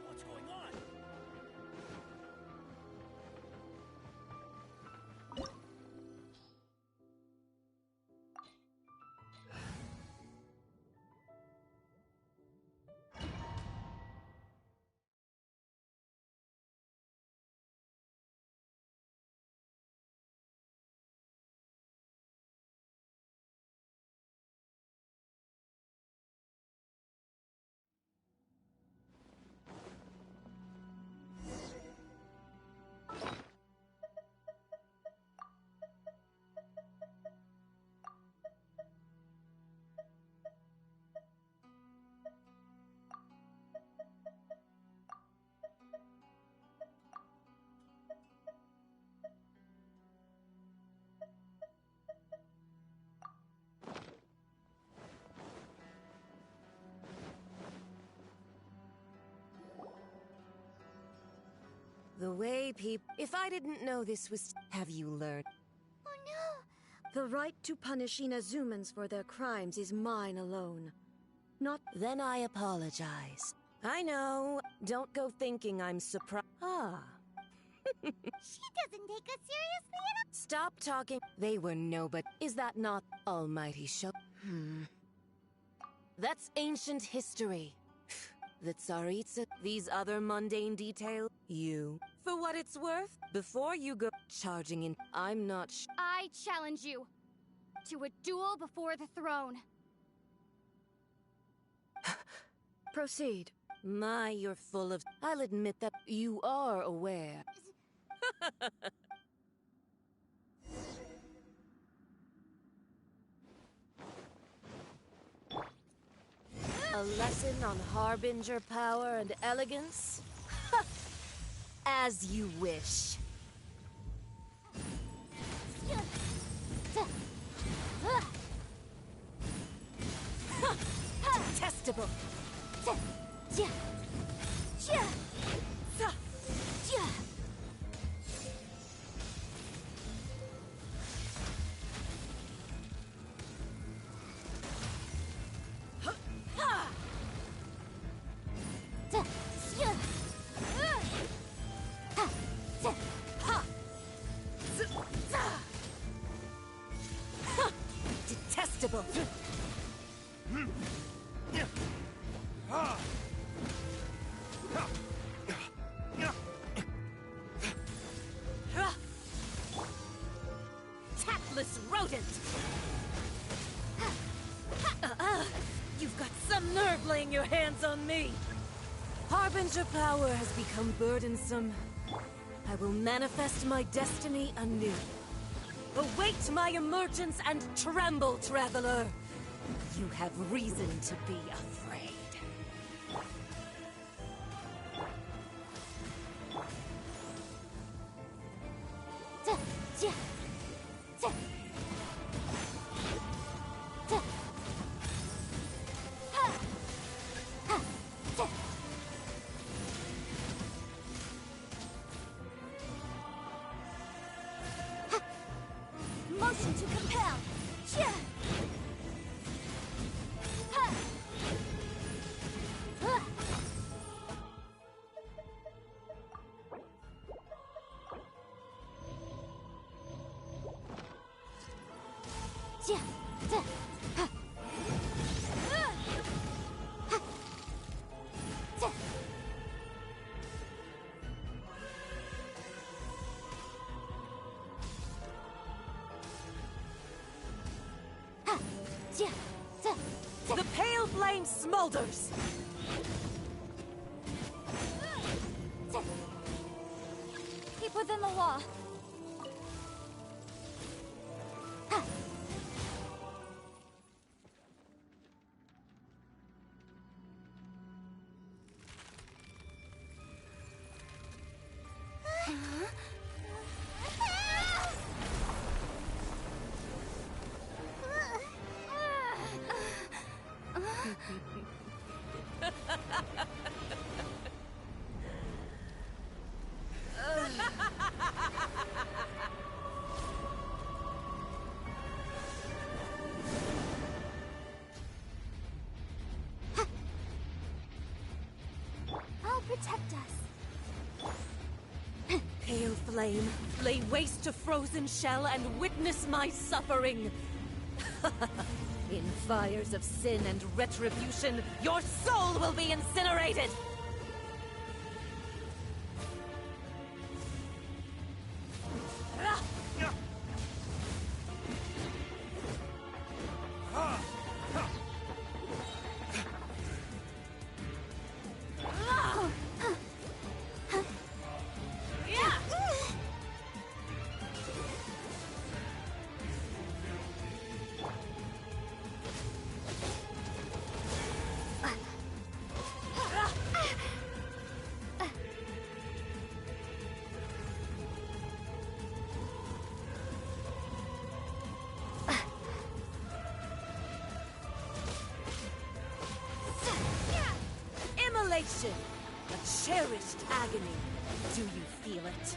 Speaker 12: What's going on?
Speaker 13: The way people... If I didn't know this was... Have you learned?
Speaker 2: Oh no!
Speaker 14: The right to punish Inazumans for their crimes is mine alone. Not—
Speaker 13: Then I apologize. I know. Don't go thinking I'm surprised. Ah.
Speaker 2: She doesn't take us seriously at all.
Speaker 13: Stop talking. They were nobody. Is that not almighty show? That's ancient history. The Tsaritsa, these other mundane details. You. For what it's worth, before you go charging in, I'm not
Speaker 10: I challenge you to a duel before the throne.
Speaker 14: Proceed.
Speaker 13: My, you're full of— I'll admit that you are aware. A lesson on harbinger power and elegance? As you wish. Detestable. Detestable. Tactless rodent! You've got some nerve laying your hands on me! Harbinger power has become burdensome. I will manifest my destiny anew. Await my emergence and tremble, traveler! You have reason to be afraid.
Speaker 2: Motion to compel.
Speaker 13: The pale flame smolders!
Speaker 3: Keep within the law.
Speaker 10: I'll protect us.
Speaker 13: Pale flame, lay waste to frozen shell and witness my suffering! In fires of sin and retribution, your soul will be incinerated! Immolation! A cherished agony. Do you feel it?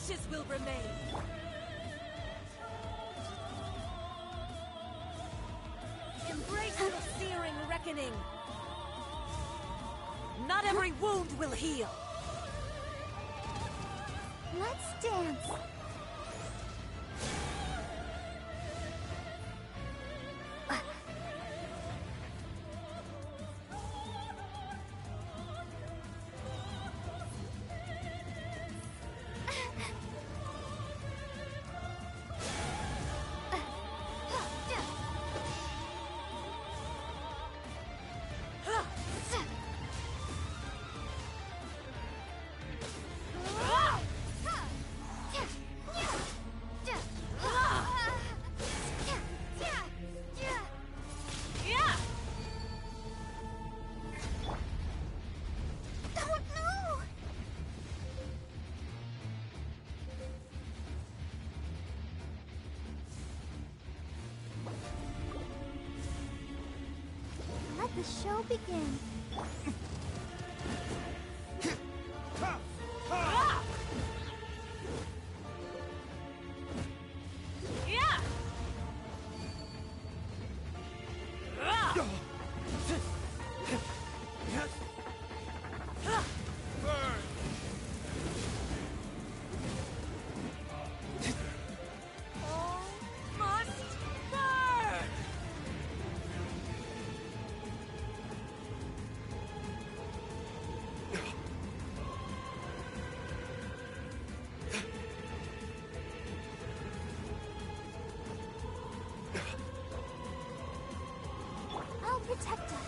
Speaker 13: ashes will remain! Embrace the searing reckoning! Not every wound will heal!
Speaker 2: Let's dance. Let the show begin. I'll protect us.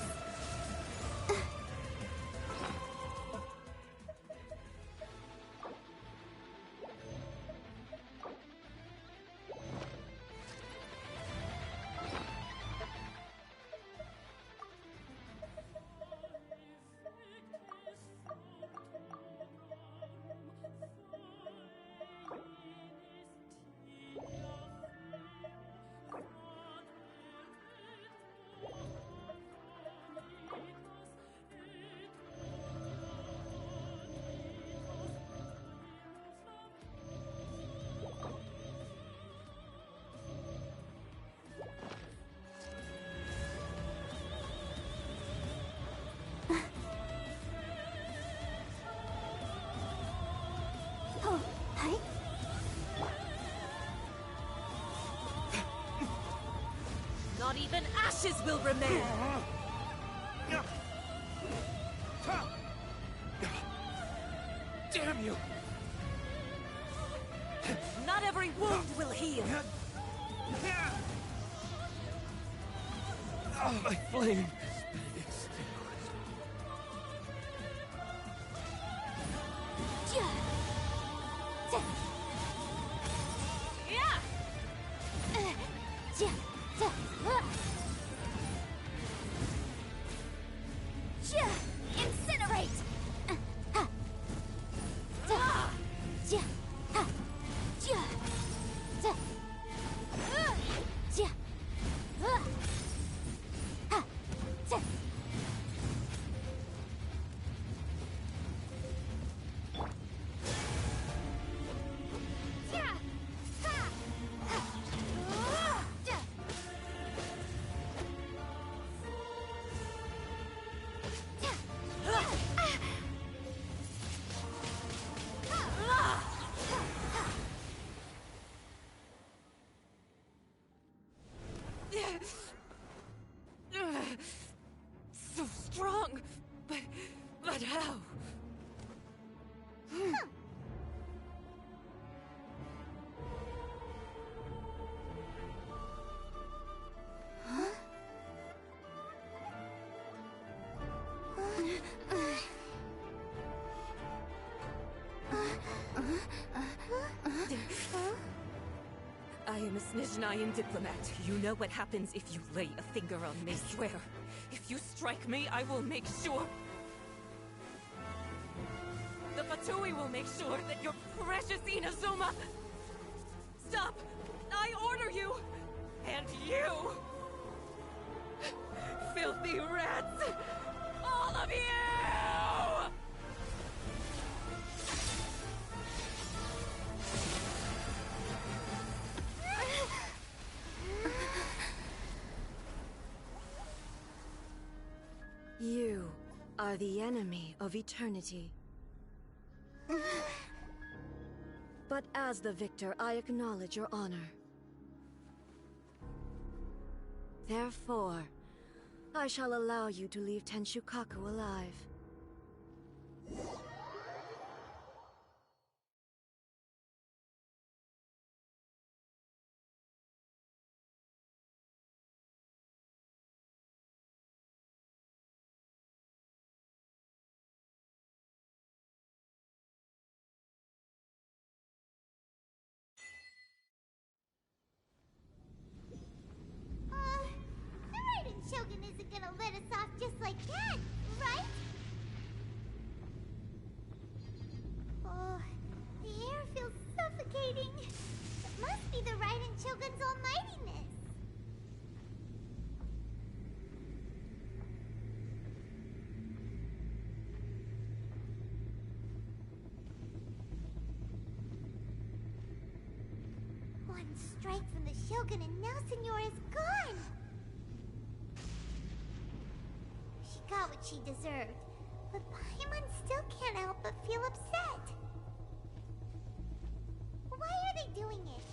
Speaker 2: Oh, hi.
Speaker 13: Not even ashes will remain!
Speaker 12: Damn you!
Speaker 13: Not every wound will heal!
Speaker 12: Oh, my flame!
Speaker 2: Incinerate!
Speaker 13: So strong, but how? I am a Snezhnayan diplomat. You know what happens if you lay a finger on me. I swear, if you strike me, I will make sure... The Fatui will make sure that your precious Inazuma... Stop! I order you! And you! Filthy rats! All of you!
Speaker 14: are the enemy of eternity. But as the victor, I acknowledge your honor. Therefore, I shall allow you to leave Tenshukaku alive.
Speaker 2: The Raiden Shogun isn't gonna let us off just like that, right? Oh, the air feels suffocating. It must be the Raiden Shogun's almightiness. One strike from the Shogun and now Senora is gone! She got what she deserved, but Paimon still can't help but feel upset. Why are they doing it?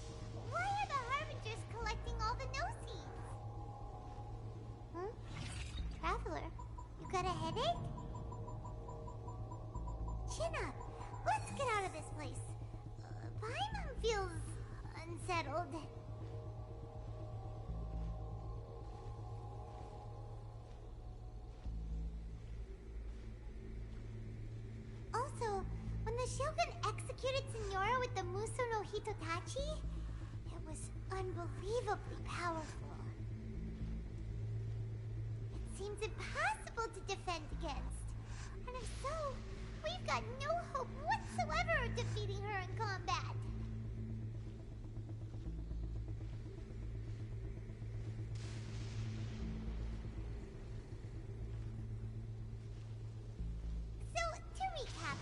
Speaker 2: Why are the Harbingers collecting all the no-seeds? Traveler, you got a headache? Chin up. Let's get out of this place. Paimon feels unsettled. Also, when the Shogun executed Senora with the Muso no Hitotachi, it was unbelievably powerful. It seems impossible to defend against. And if so, we've got no hope whatsoever of defeating her in combat. So, to recap,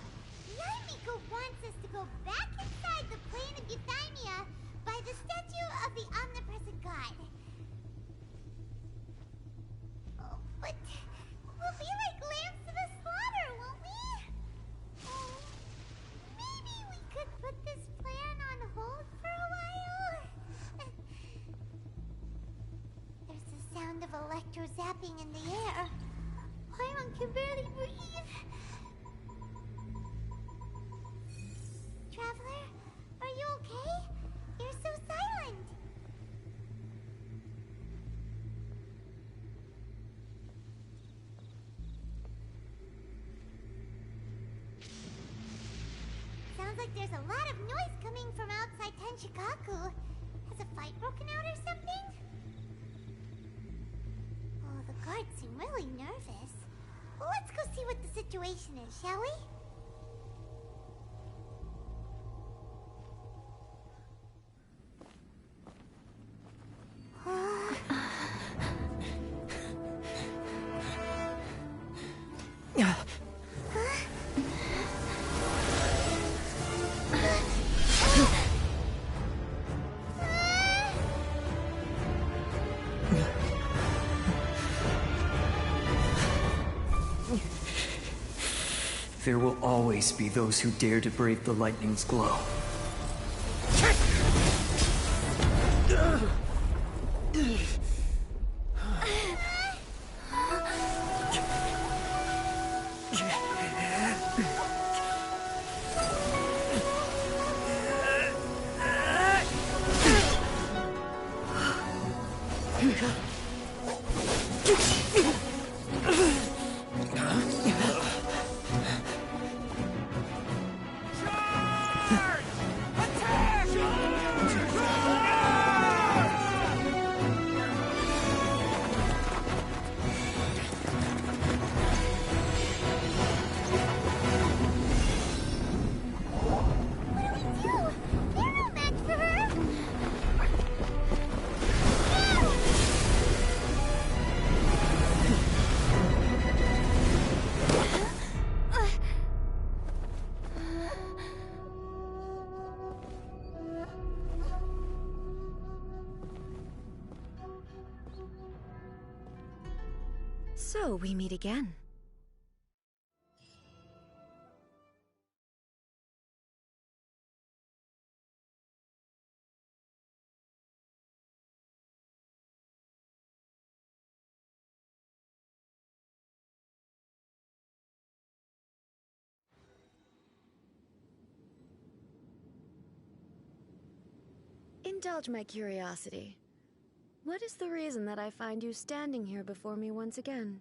Speaker 2: Naimiko wants us to go back inside the plane of Euthymia by the statue of the omnipresent god. Oh, but we'll be like lambs to the slaughter, won't we? Oh, maybe we could put this plan on hold for a while? There's the sound of electro zapping in the air. Paimon can barely breathe. Traveler, are you okay? You're so silent. Sounds like there's a lot of noise coming from outside Tenshikaku. Has a fight broken out or something? Oh, the guards seem really nervous. Let's go see what the situation is, shall we?
Speaker 15: There will always be those who dare to brave the lightning's glow.
Speaker 14: So we meet again. indulge my curiosity. What is the reason that I find you standing here before me once again?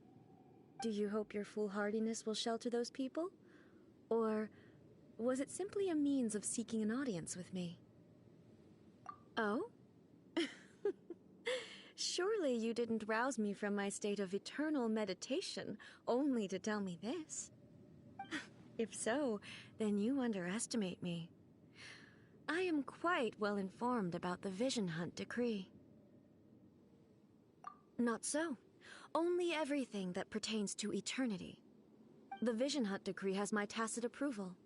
Speaker 14: Do you hope your foolhardiness will shelter those people? Or was it simply a means of seeking an audience with me? Oh? Surely you didn't rouse me from my state of eternal meditation only to tell me this. If so, then you underestimate me. I am quite well informed about the Vision Hunt decree. Not so. Only everything that pertains to eternity. The Vision Hunt decree has my tacit approval.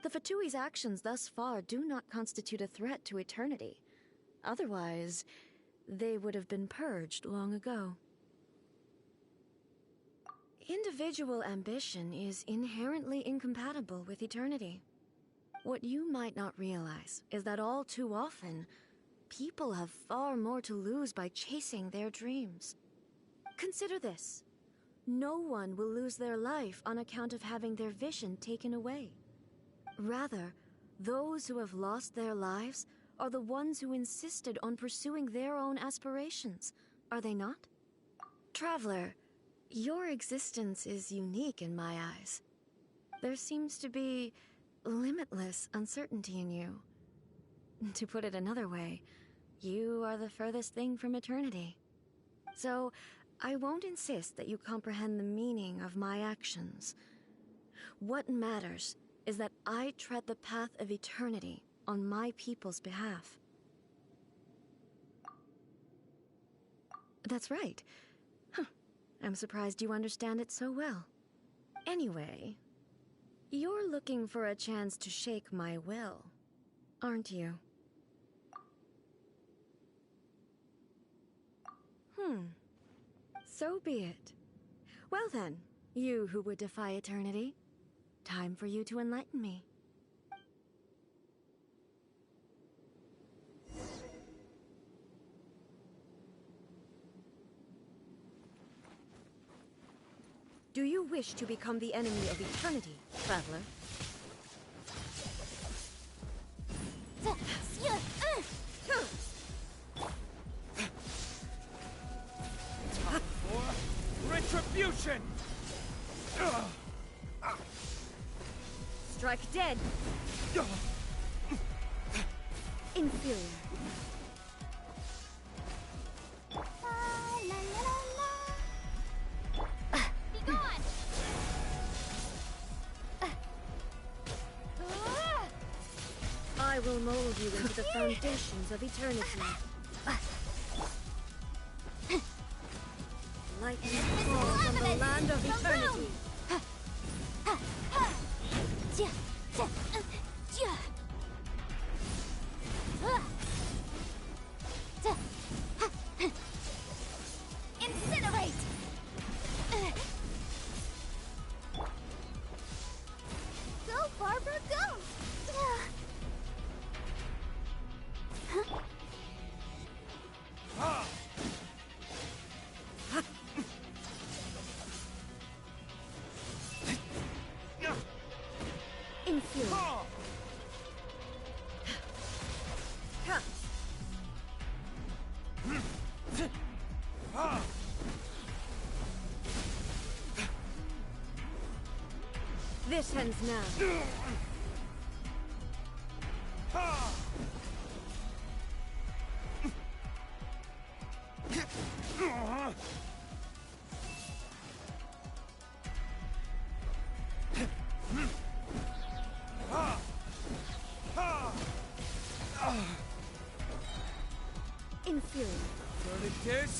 Speaker 14: The Fatui's actions thus far do not constitute a threat to eternity. Otherwise, they would have been purged long ago. Individual ambition is inherently incompatible with eternity. What you might not realize is that all too often, people have far more to lose by chasing their dreams. Consider this. No one will lose their life on account of having their vision taken away. Rather, those who have lost their lives are the ones who insisted on pursuing their own aspirations, are they not? Traveler, your existence is unique in my eyes. There seems to be limitless uncertainty in you. To put it another way, you are the furthest thing from eternity. So, I won't insist that you comprehend the meaning of my actions. What matters is that I tread the path of eternity on my people's behalf. That's right. Huh. I'm surprised you understand it so well. Anyway, you're looking for a chance to shake my will, aren't you? So be it. Well then, you who would defy eternity, time for you to enlighten me. Do you wish to become the enemy of eternity, traveler?
Speaker 12: Retribution!
Speaker 14: Strike dead! Inferior.
Speaker 10: Be gone!
Speaker 14: I will mold you into the foundations of eternity. Lightning fall from the land of eternity.
Speaker 2: Incinerate! Go, Barbara, go!
Speaker 14: Inferior. This ends now. Inferior.
Speaker 12: Furnitus?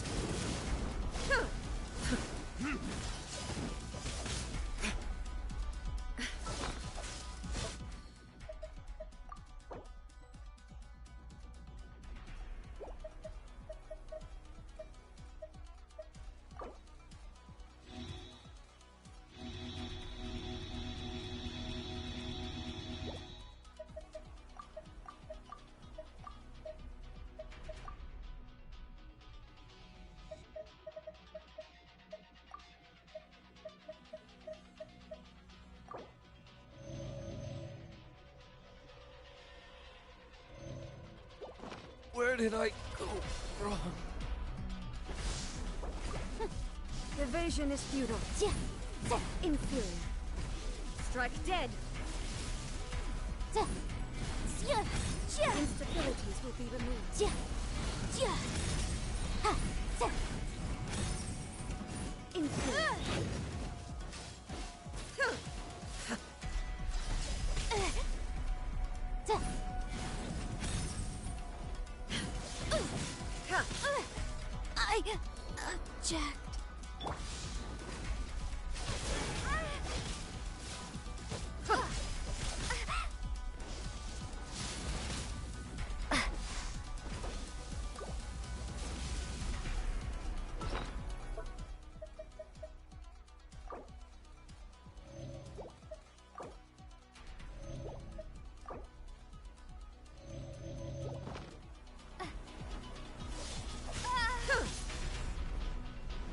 Speaker 8: did I go wrong?
Speaker 14: Evasion is futile. Inferior. Strike dead. Instabilities will be removed. Inferior.
Speaker 2: I object.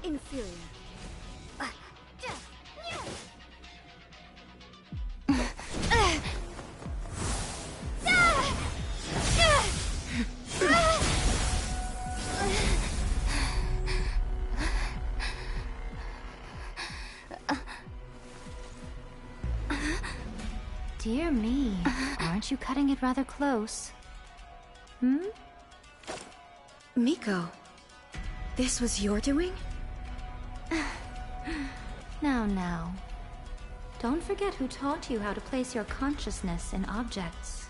Speaker 14: Inferior.
Speaker 1: Dear me, aren't you cutting it rather close? Hmm?
Speaker 14: Miko, this was your doing?
Speaker 1: Now. Don't forget who taught you how to place your consciousness in objects.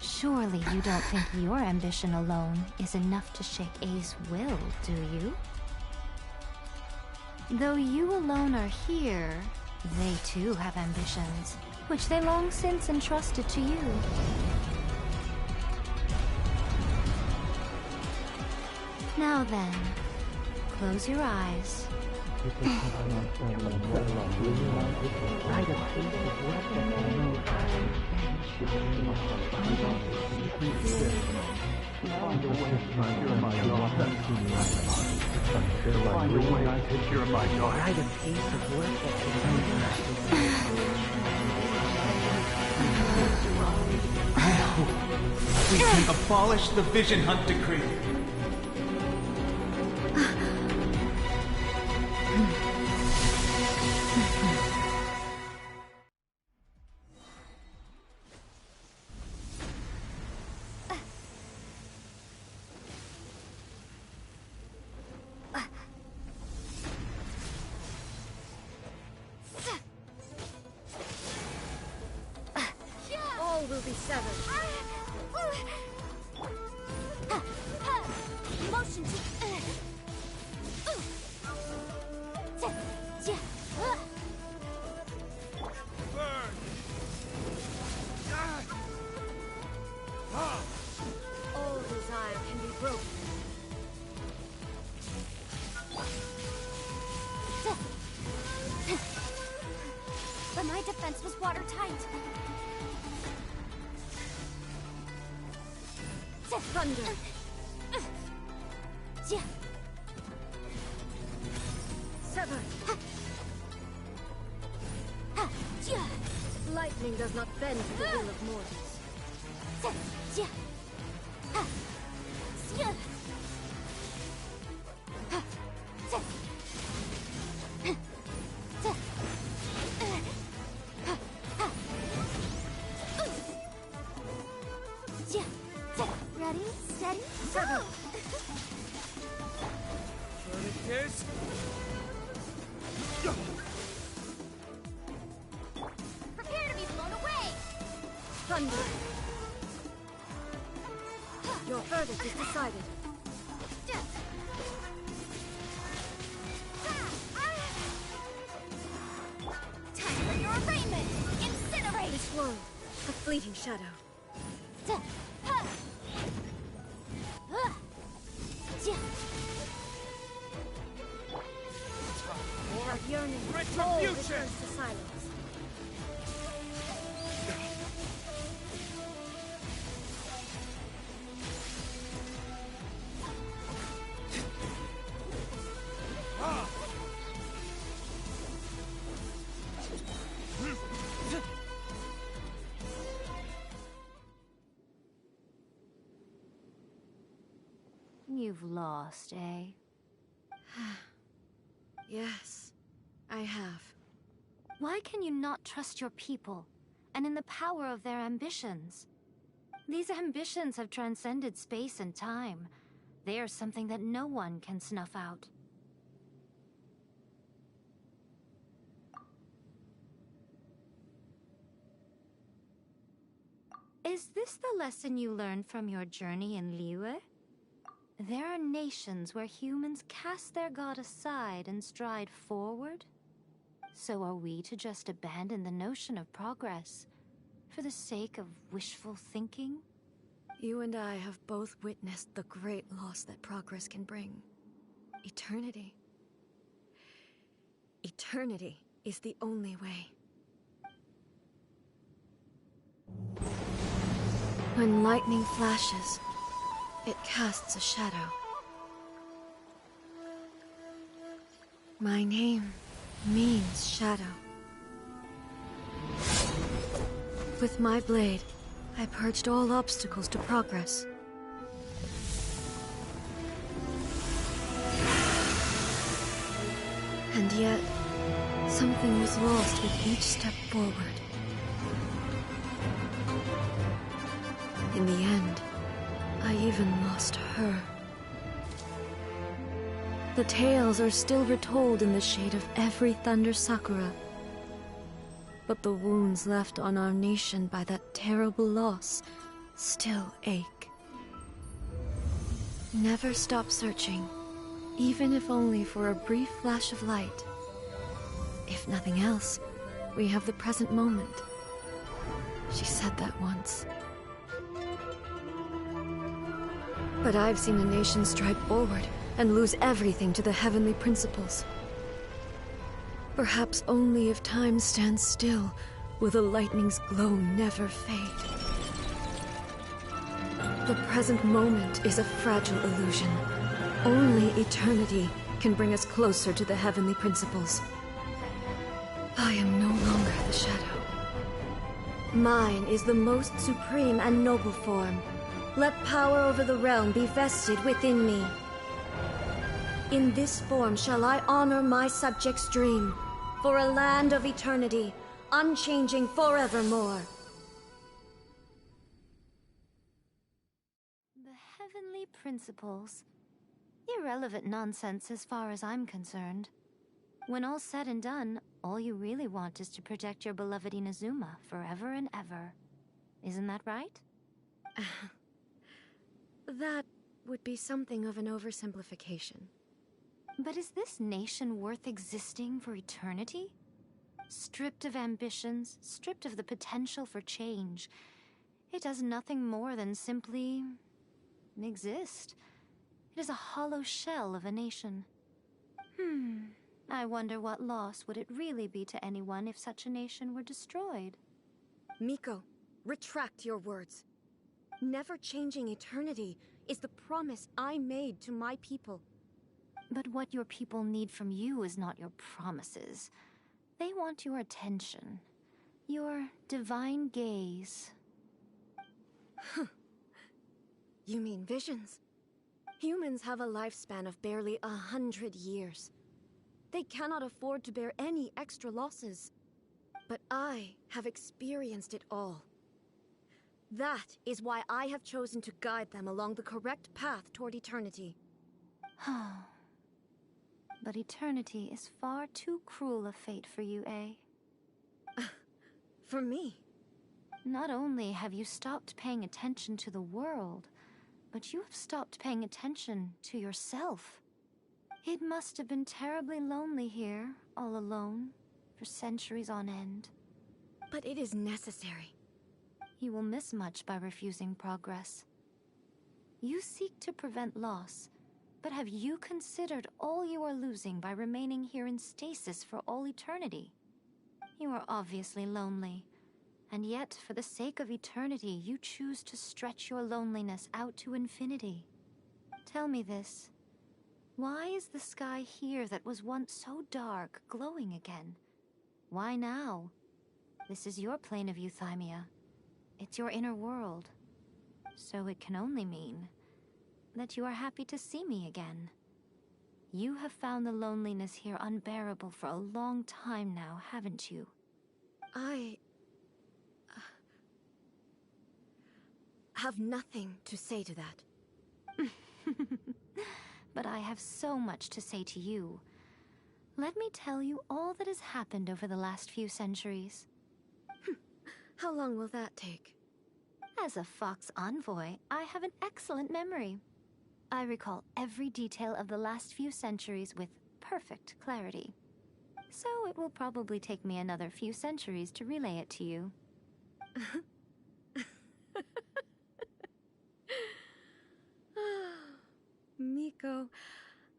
Speaker 1: Surely you don't think your ambition alone is enough to shake A's will, do you? Though you alone are here, they too have ambitions, which they long since entrusted to you. Now then, close your eyes.
Speaker 16: We can abolish the Vision Hunt Decree.
Speaker 14: All will be severed.
Speaker 2: Motion to...
Speaker 14: All desire can be broken.
Speaker 2: But my defense was watertight.
Speaker 14: Thunder. Sever. Lightning does not bend to the will of mortals.
Speaker 2: Ready, steady,
Speaker 14: Sever.
Speaker 12: Here it is.
Speaker 2: Prepare to be blown away!
Speaker 14: Thunder. Your verdict is decided.
Speaker 2: Time for your arraignment! Incinerate!
Speaker 14: This world, a fleeting shadow. A yearning soul returns to silence.
Speaker 1: You've lost, eh?
Speaker 14: Yes, I have.
Speaker 1: Why can you not trust your people, and in the power of their ambitions? These ambitions have transcended space and time. They are something that no one can snuff out. Is this the lesson you learned from your journey in Liyue? There are nations where humans cast their god aside and stride forward. So are we to just abandon the notion of progress for the sake of wishful thinking?
Speaker 14: You and I have both witnessed the great loss that progress can bring. Eternity. Eternity is the only way. When lightning flashes, it casts a shadow. My name means shadow. With my blade, I purged all obstacles to progress. And yet, something was lost with each step forward. In the end, I even lost her. The tales are still retold in the shade of every Thunder Sakura. But the wounds left on our nation by that terrible loss still ache. Never stop searching, even if only for a brief flash of light. If nothing else, we have the present moment. She said that once. But I've seen a nation stride forward and lose everything to the heavenly principles. Perhaps only if time stands still will the lightning's glow never fade. The present moment is a fragile illusion. Only eternity can bring us closer to the heavenly principles. I am no longer the shadow. Mine is the most supreme and noble form. Let power over the realm be vested within me. In this form shall I honor my subjects' dream, for a land of eternity, unchanging forevermore.
Speaker 1: The heavenly principles. Irrelevant nonsense as far as I'm concerned. When all's said and done, all you really want is to protect your beloved Inazuma forever and ever. Isn't that right?
Speaker 14: That would be something of an oversimplification.
Speaker 1: But is this nation worth existing for eternity? Stripped of ambitions, stripped of the potential for change, it does nothing more than simply exist. It is a hollow shell of a nation. I wonder what loss would it really be to anyone if such a nation were destroyed?
Speaker 14: Miko, retract your words. Never changing eternity is the promise I made to my people.
Speaker 1: But what your people need from you is not your promises. They want your attention. Your divine gaze.
Speaker 14: You mean visions? Humans have a lifespan of barely 100 years. They cannot afford to bear any extra losses. But I have experienced it all. That is why I have chosen to guide them along the correct path toward eternity.
Speaker 1: But eternity is far too cruel a fate for you, eh?
Speaker 14: For me?
Speaker 1: Not only have you stopped paying attention to the world, but you have stopped paying attention to yourself. It must have been terribly lonely here, all alone, for centuries on end.
Speaker 14: But it is necessary.
Speaker 1: You will miss much by refusing progress. You seek to prevent loss, but have you considered all you are losing by remaining here in stasis for all eternity? You are obviously lonely, and yet for the sake of eternity you choose to stretch your loneliness out to infinity. Tell me this. Why is the sky here that was once so dark glowing again? Why now? This is your plane of euthymia. It's your inner world. So it can only mean that you are happy to see me again. You have found the loneliness here unbearable for a long time now, haven't you?
Speaker 14: I have nothing to say to that.
Speaker 1: But I have so much to say to you. Let me tell you all that has happened over the last few centuries.
Speaker 14: How long will that take?
Speaker 1: As a Fox envoy, I have an excellent memory. I recall every detail of the last few centuries with perfect clarity. So it will probably take me another few centuries to relay it to you.
Speaker 14: Miko,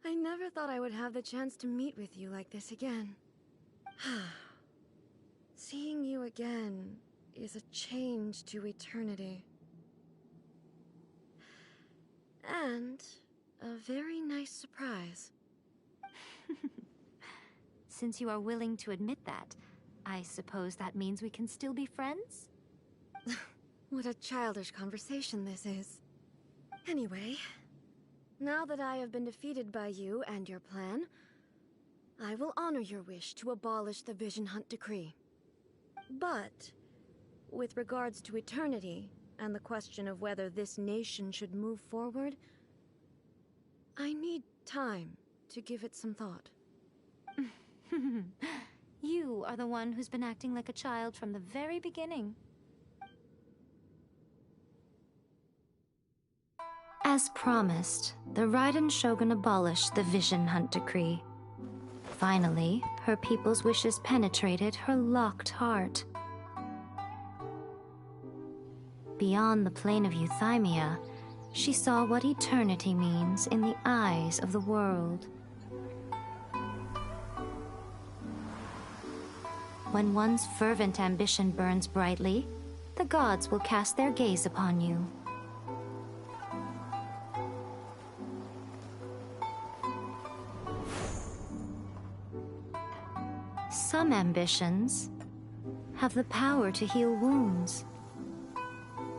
Speaker 14: I never thought I would have the chance to meet with you like this again. Seeing you again is a change to eternity. And a very nice surprise.
Speaker 1: Since you are willing to admit that, I suppose that means we can still be friends?
Speaker 14: What a childish conversation this is. Anyway, now that I have been defeated by you and your plan, I will honor your wish to abolish the Vision Hunt Decree. But, with regards to eternity, and the question of whether this nation should move forward, I need time to give it some thought.
Speaker 1: You are the one who's been acting like a child from the very beginning. As promised, the Raiden Shogun abolished the Vision Hunt Decree. Finally, her people's wishes penetrated her locked heart. Beyond the plane of Euthymia, she saw what eternity means in the eyes of the world. When one's fervent ambition burns brightly, the gods will cast their gaze upon you. Some ambitions have the power to heal wounds,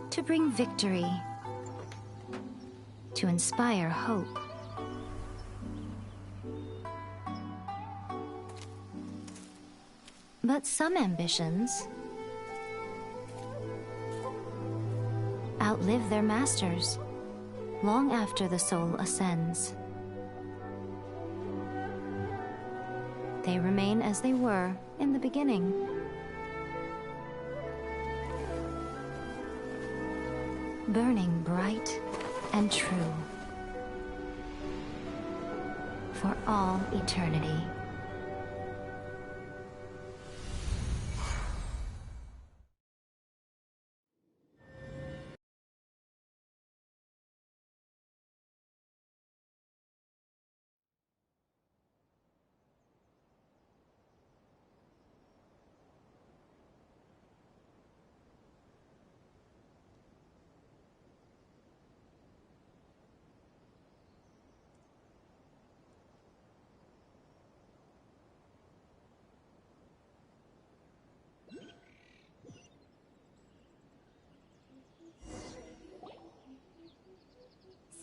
Speaker 1: to bring victory, to inspire hope. But some ambitions outlive their masters long after the soul ascends. They remain as they were in the beginning. Burning bright and true for all eternity.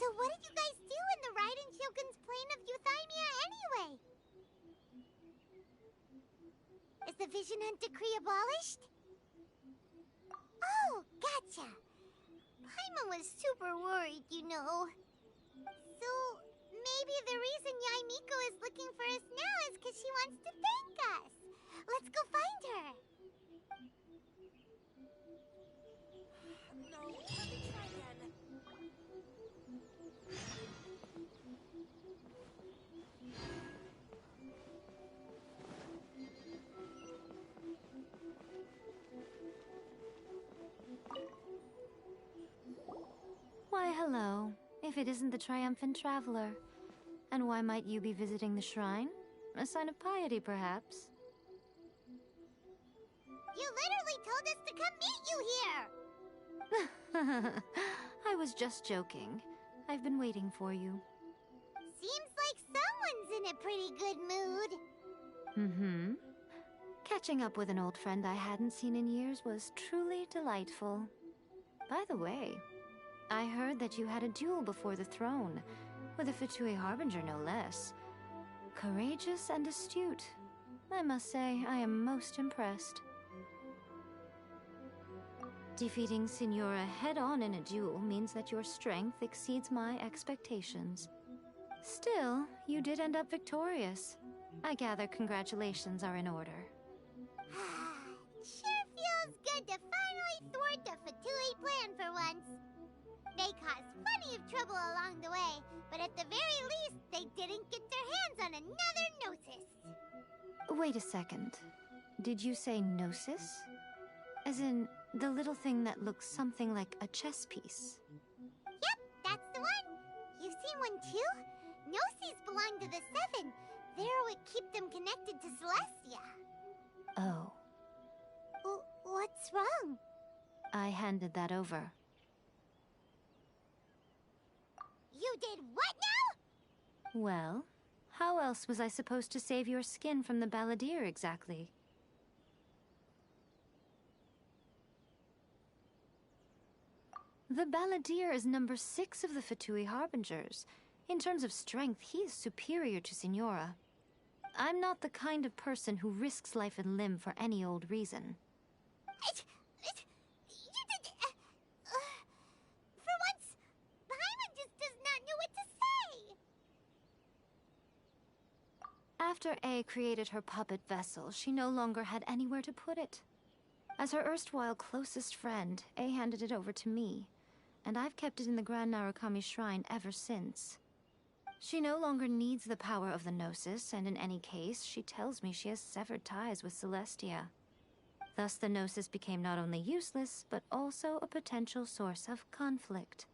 Speaker 2: So what did you guys do in the Raiden Shogun's plane of Euthymia anyway? Is the Vision Hunt Decree abolished? Oh, gotcha. Paimon was super worried, you know. So, maybe the reason Yae Miko is looking for us now is because she wants to thank us. Let's go find her.
Speaker 9: No, let me try again.
Speaker 1: Why, hello. If it isn't the triumphant traveler. And why might you be visiting the shrine? A sign of piety, perhaps?
Speaker 2: You literally told us to come meet you here!
Speaker 1: I was just joking. I've been waiting for you.
Speaker 2: Seems like someone's in a pretty good mood.
Speaker 1: Mm-hmm. Catching up with an old friend I hadn't seen in years was truly delightful. By the way, I heard that you had a duel before the throne, with a Fatui Harbinger no less. Courageous and astute. I must say, I am most impressed. Defeating Signora head-on in a duel means that your strength exceeds my expectations. Still, you did end up victorious. I gather congratulations are in order.
Speaker 2: Sure feels good to finally thwart the Fatui plan for once. They caused plenty of trouble along the way, but at the very least, they didn't get their hands on another Gnosis.
Speaker 1: Wait a second. Did you say Gnosis? As in, the little thing that looks something like a chess piece?
Speaker 2: Yep, that's the one. You've seen one too? Gnosis belong to the Seven. They're what keep them connected to Celestia.
Speaker 1: Oh.
Speaker 2: What's wrong?
Speaker 1: I handed that over.
Speaker 2: You did what now?
Speaker 1: Well, how else was I supposed to save your skin from the Balladeer exactly? The Balladeer is number 6 of the Fatui Harbingers. In terms of strength, he is superior to Signora. I'm not the kind of person who risks life and limb for any old reason.
Speaker 2: For once, Paimon just does not know what to say.
Speaker 1: After A created her puppet vessel, she no longer had anywhere to put it. As her erstwhile closest friend, A handed it over to me, and I've kept it in the Grand Narukami Shrine ever since. She no longer needs the power of the Gnosis, and in any case, she tells me she has severed ties with Celestia. Thus the Gnosis became not only useless, but also a potential source of conflict.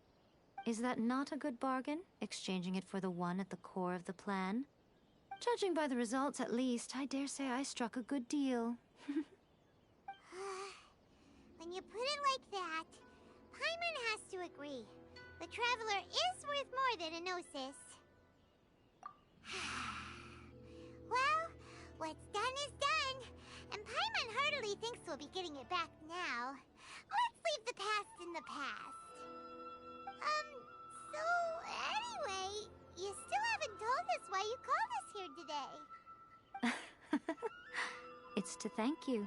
Speaker 1: Is that not a good bargain, exchanging it for the one at the core of the plan? Judging by the results, at least, I dare say I struck a good deal.
Speaker 2: When you put it like that, Paimon has to agree. The Traveler is worth more than a Gnosis. Well, what's done is done, and Paimon heartily thinks we'll be getting it back now. Let's leave the past in the past. So anyway, you still haven't told us why you called us here today.
Speaker 1: It's to thank you.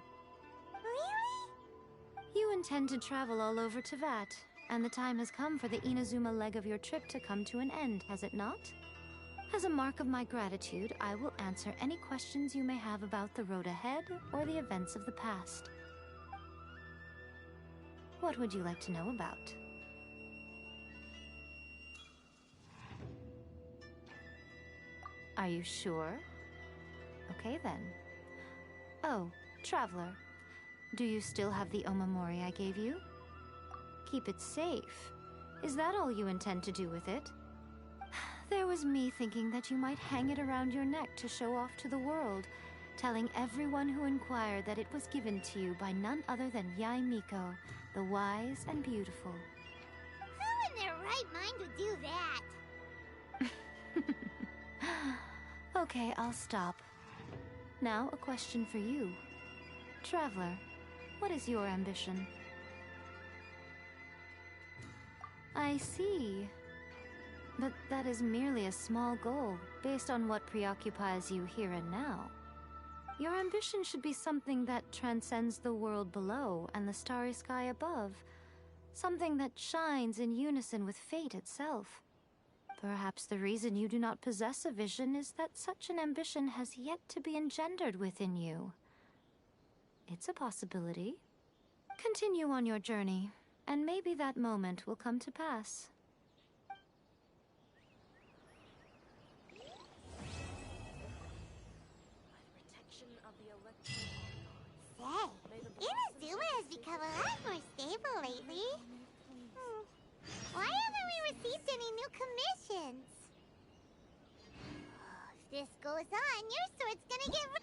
Speaker 2: Really?
Speaker 1: You intend to travel all over Teyvat, and the time has come for the Inazuma leg of your trip to come to an end, has it not? As a mark of my gratitude, I will answer any questions you may have about the road ahead or the events of the past. What would you like to know about? Are you sure? Okay then. Oh, Traveler. Do you still have the Omamori I gave you? Keep it safe. Is that all you intend to do with it? There was me thinking that you might hang it around your neck to show off to the world, telling everyone who inquired that it was given to you by none other than Yae Miko, the wise and beautiful.
Speaker 2: Who in their right mind would do that?
Speaker 1: Okay, I'll stop. Now, a question for you. Traveler, what is your ambition? I see. But that is merely a small goal, based on what preoccupies you here and now. Your ambition should be something that transcends the world below and the starry sky above. Something that shines in unison with fate itself. Perhaps the reason you do not possess a vision is that such an ambition has yet to be engendered within you. It's a possibility. Continue on your journey, and maybe that moment will come to pass.
Speaker 2: Say, Inazuma has become a lot more stable lately. Why haven't we received any new commissions? If this goes on, your sword's gonna get...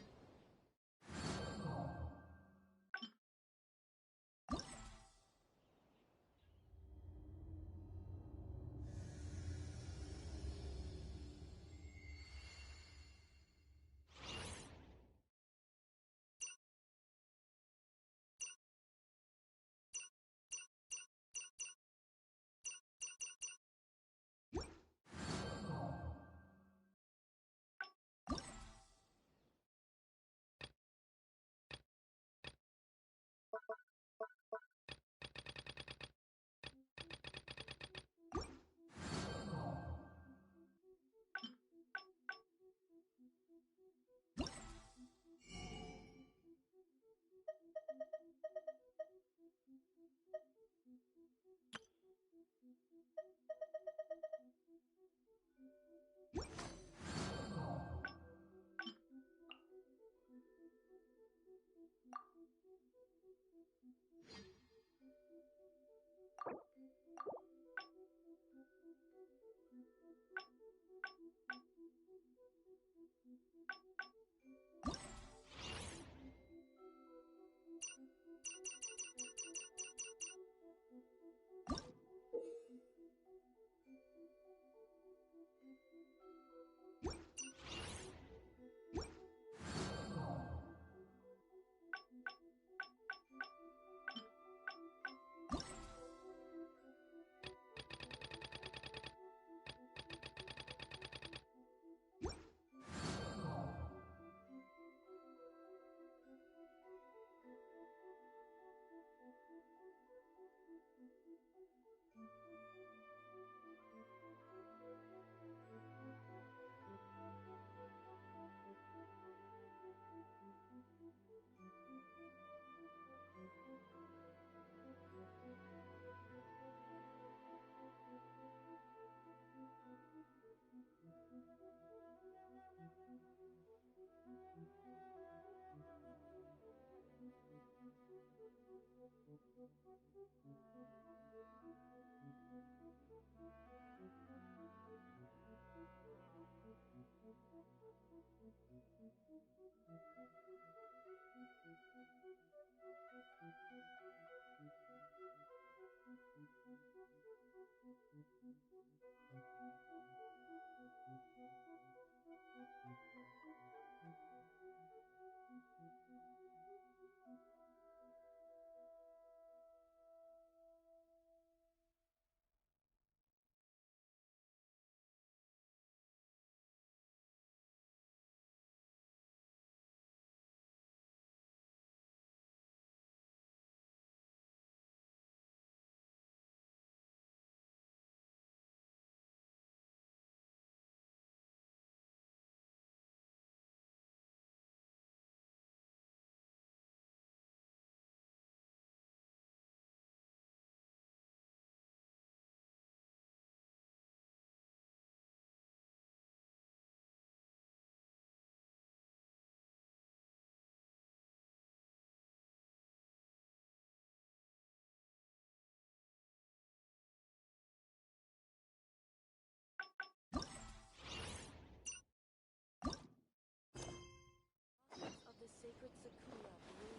Speaker 9: Of the sacred Sakura bloom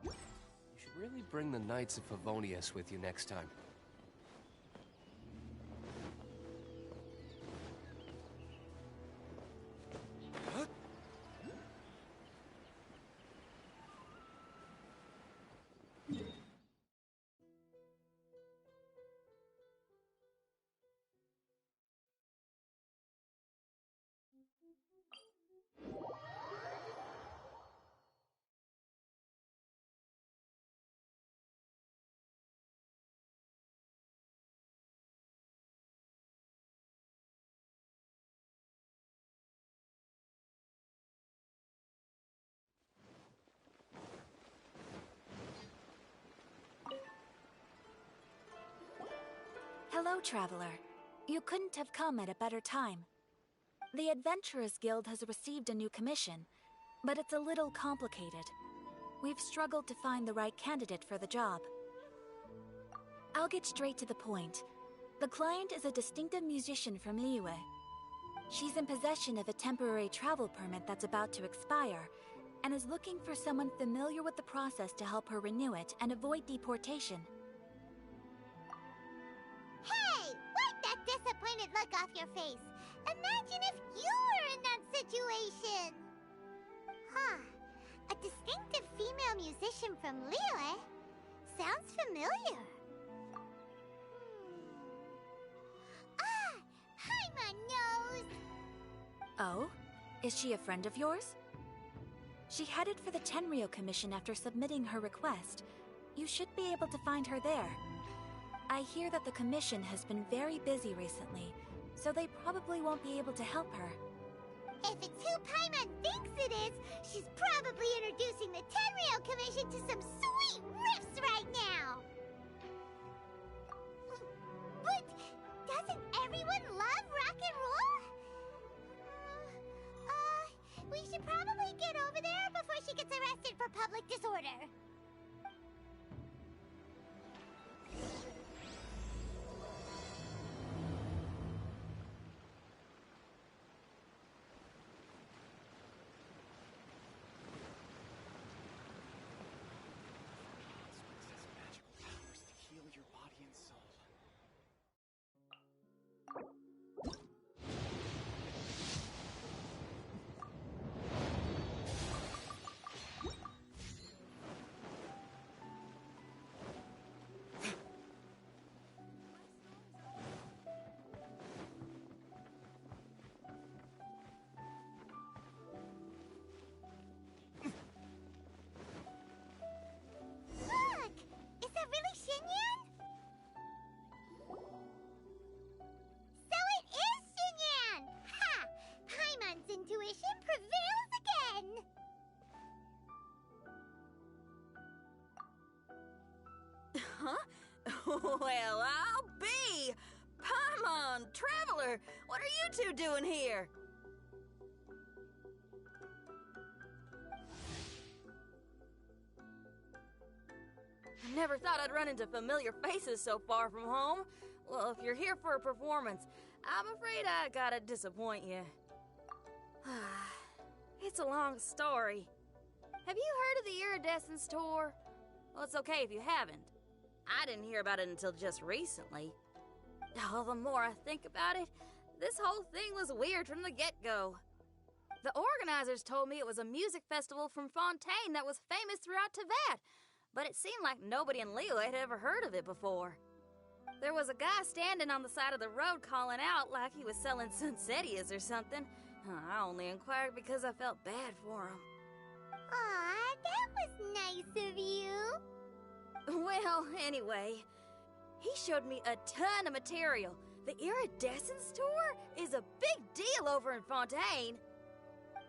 Speaker 8: You should really bring the Knights of Favonius with you next time.
Speaker 6: Hello, traveler. You couldn't have come at a better time. The Adventurers Guild has received a new commission, but it's a little complicated. We've struggled to find the right candidate for the job. I'll get straight to the point. The client is a distinctive musician from Liyue. She's in possession of a temporary travel permit that's about to expire, and is looking for someone familiar with the process to help her renew it and avoid deportation.
Speaker 2: Hey! Wipe that disappointed look off your face! Imagine if you were in that situation! Huh. A distinctive female musician from Liyue? Sounds familiar. Ah! Hi, my nose!
Speaker 6: Oh? Is she a friend of yours? She headed for the Tenryo Commission after submitting her request. You should be able to find her there. I hear that the Commission has been very busy recently, so they probably won't be able to help her.
Speaker 2: If it's who Paimon thinks it is, she's probably introducing the Tenryo Commission to some sweet riffs right now! But doesn't everyone love rock and roll? We should probably get over there before she gets arrested for public disorder.
Speaker 17: Well, I'll be! Paimon, Traveler, what are you two doing here? I never thought I'd run into familiar faces so far from home. Well, if you're here for a performance, I'm afraid I gotta disappoint you. It's a long story. Have you heard of the Iridescence Tour? Well, it's okay if you haven't. I didn't hear about it until just recently. Oh, the more I think about it, this whole thing was weird from the get-go. The organizers told me it was a music festival from Fontaine that was famous throughout Teyvat, but it seemed like nobody in Liyue had ever heard of it before. There was a guy standing on the side of the road calling out like he was selling Sunsetias or something. I only inquired because I felt bad for him.
Speaker 2: Aw, that was nice of you.
Speaker 17: Well, anyway, he showed me a ton of material. The Iridescence Tour is a big deal over in Fontaine.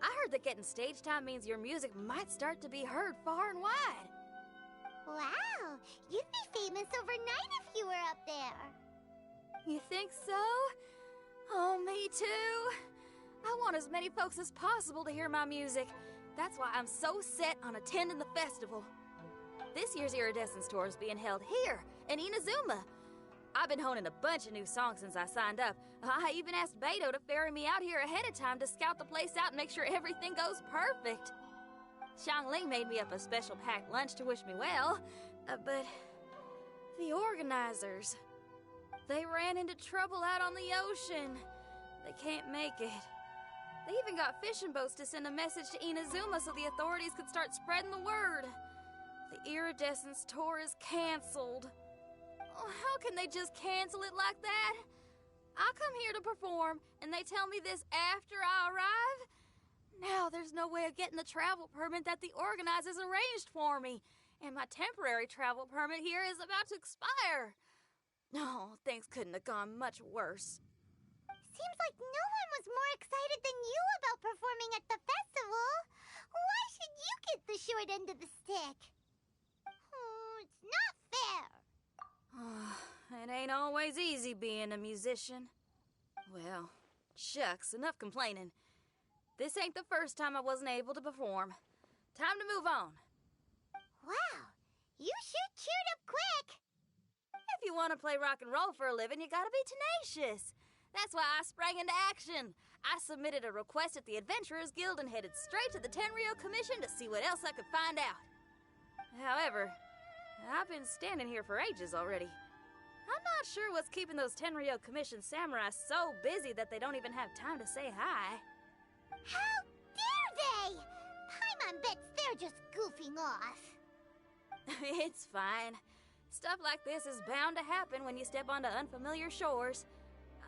Speaker 17: I heard that getting stage time means your music might start to be heard far and wide.
Speaker 2: Wow, you'd be famous overnight if you were up there.
Speaker 17: You think so? Oh, me too. I want as many folks as possible to hear my music. That's why I'm so set on attending the festival. This year's Iridescence Tour is being held here, in Inazuma. I've been honing a bunch of new songs since I signed up. I even asked Beto to ferry me out here ahead of time to scout the place out and make sure everything goes perfect. Xiangling made me up a special packed lunch to wish me well, but the organizers, they ran into trouble out on the ocean. They can't make it. They even got fishing boats to send a message to Inazuma so the authorities could start spreading the word. The Iridescence Tour is canceled. Oh, how can they just cancel it like that? I come here to perform, and they tell me this after I arrive? Now there's no way of getting the travel permit that the organizers arranged for me, and my temporary travel permit here is about to expire. No, things couldn't have gone much worse.
Speaker 2: Seems like no one was more excited than you about performing at the festival. Why should you get the short end of the stick? It's not fair.
Speaker 17: It ain't always easy being a musician. Well, shucks, enough complaining. This ain't the first time I wasn't able to perform. Time to move on.
Speaker 2: Wow, you sure cheered up quick.
Speaker 17: If you want to play rock and roll for a living, you gotta be tenacious. That's why I sprang into action. I submitted a request at the Adventurers Guild and headed straight to the Tenryo Commission to see what else I could find out. However, I've been standing here for ages already. I'm not sure what's keeping those Tenryo Commission samurai so busy that they don't even have time to say hi.
Speaker 2: How dare they? Paimon bets they're just goofing off.
Speaker 17: It's fine. Stuff like this is bound to happen when you step onto unfamiliar shores.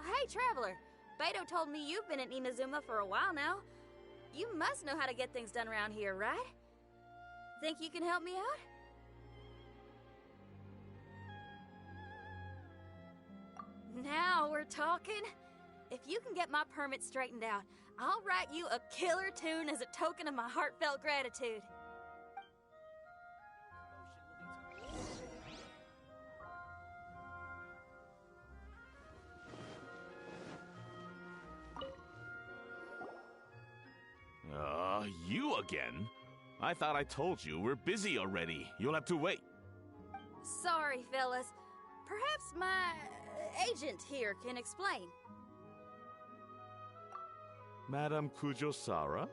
Speaker 17: Hey, Traveler, Beto told me you've been at Inazuma for a while now. You must know how to get things done around here, right? Think you can help me out? Now we're talking. If you can get my permit straightened out, I'll write you a killer tune as a token of my heartfelt gratitude.
Speaker 12: You again? I thought I told you we're busy already. You'll have to wait.
Speaker 17: Sorry, fellas. Perhaps my agent here can explain.
Speaker 12: Madame Kujosara?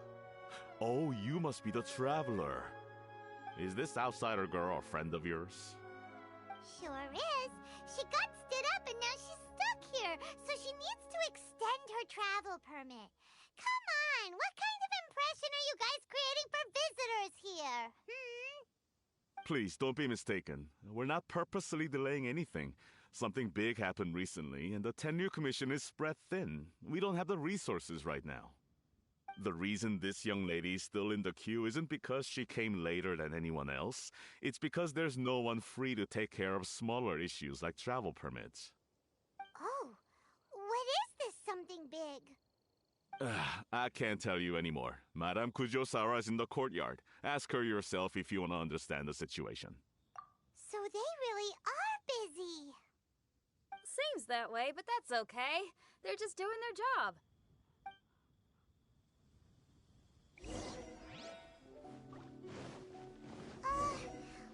Speaker 12: Oh, you must be the traveler. Is this outsider girl a friend of yours?
Speaker 2: Sure is. She got stood up and now she's stuck here, so she needs to extend her travel permit. Come on, what kind of impression are you guys creating for visitors here?
Speaker 12: Please, don't be mistaken. We're not purposely delaying anything. Something big happened recently, and the Tenryo Commission is spread thin. We don't have the resources right now. The reason this young lady is still in the queue isn't because she came later than anyone else. It's because there's no one free to take care of smaller issues like travel permits.
Speaker 2: Oh, what is this something big?
Speaker 12: I can't tell you anymore. Madame Kujosara is in the courtyard. Ask her yourself if you want to understand the situation.
Speaker 2: So they really are busy.
Speaker 17: seems that way, but that's okay. They're just doing their job.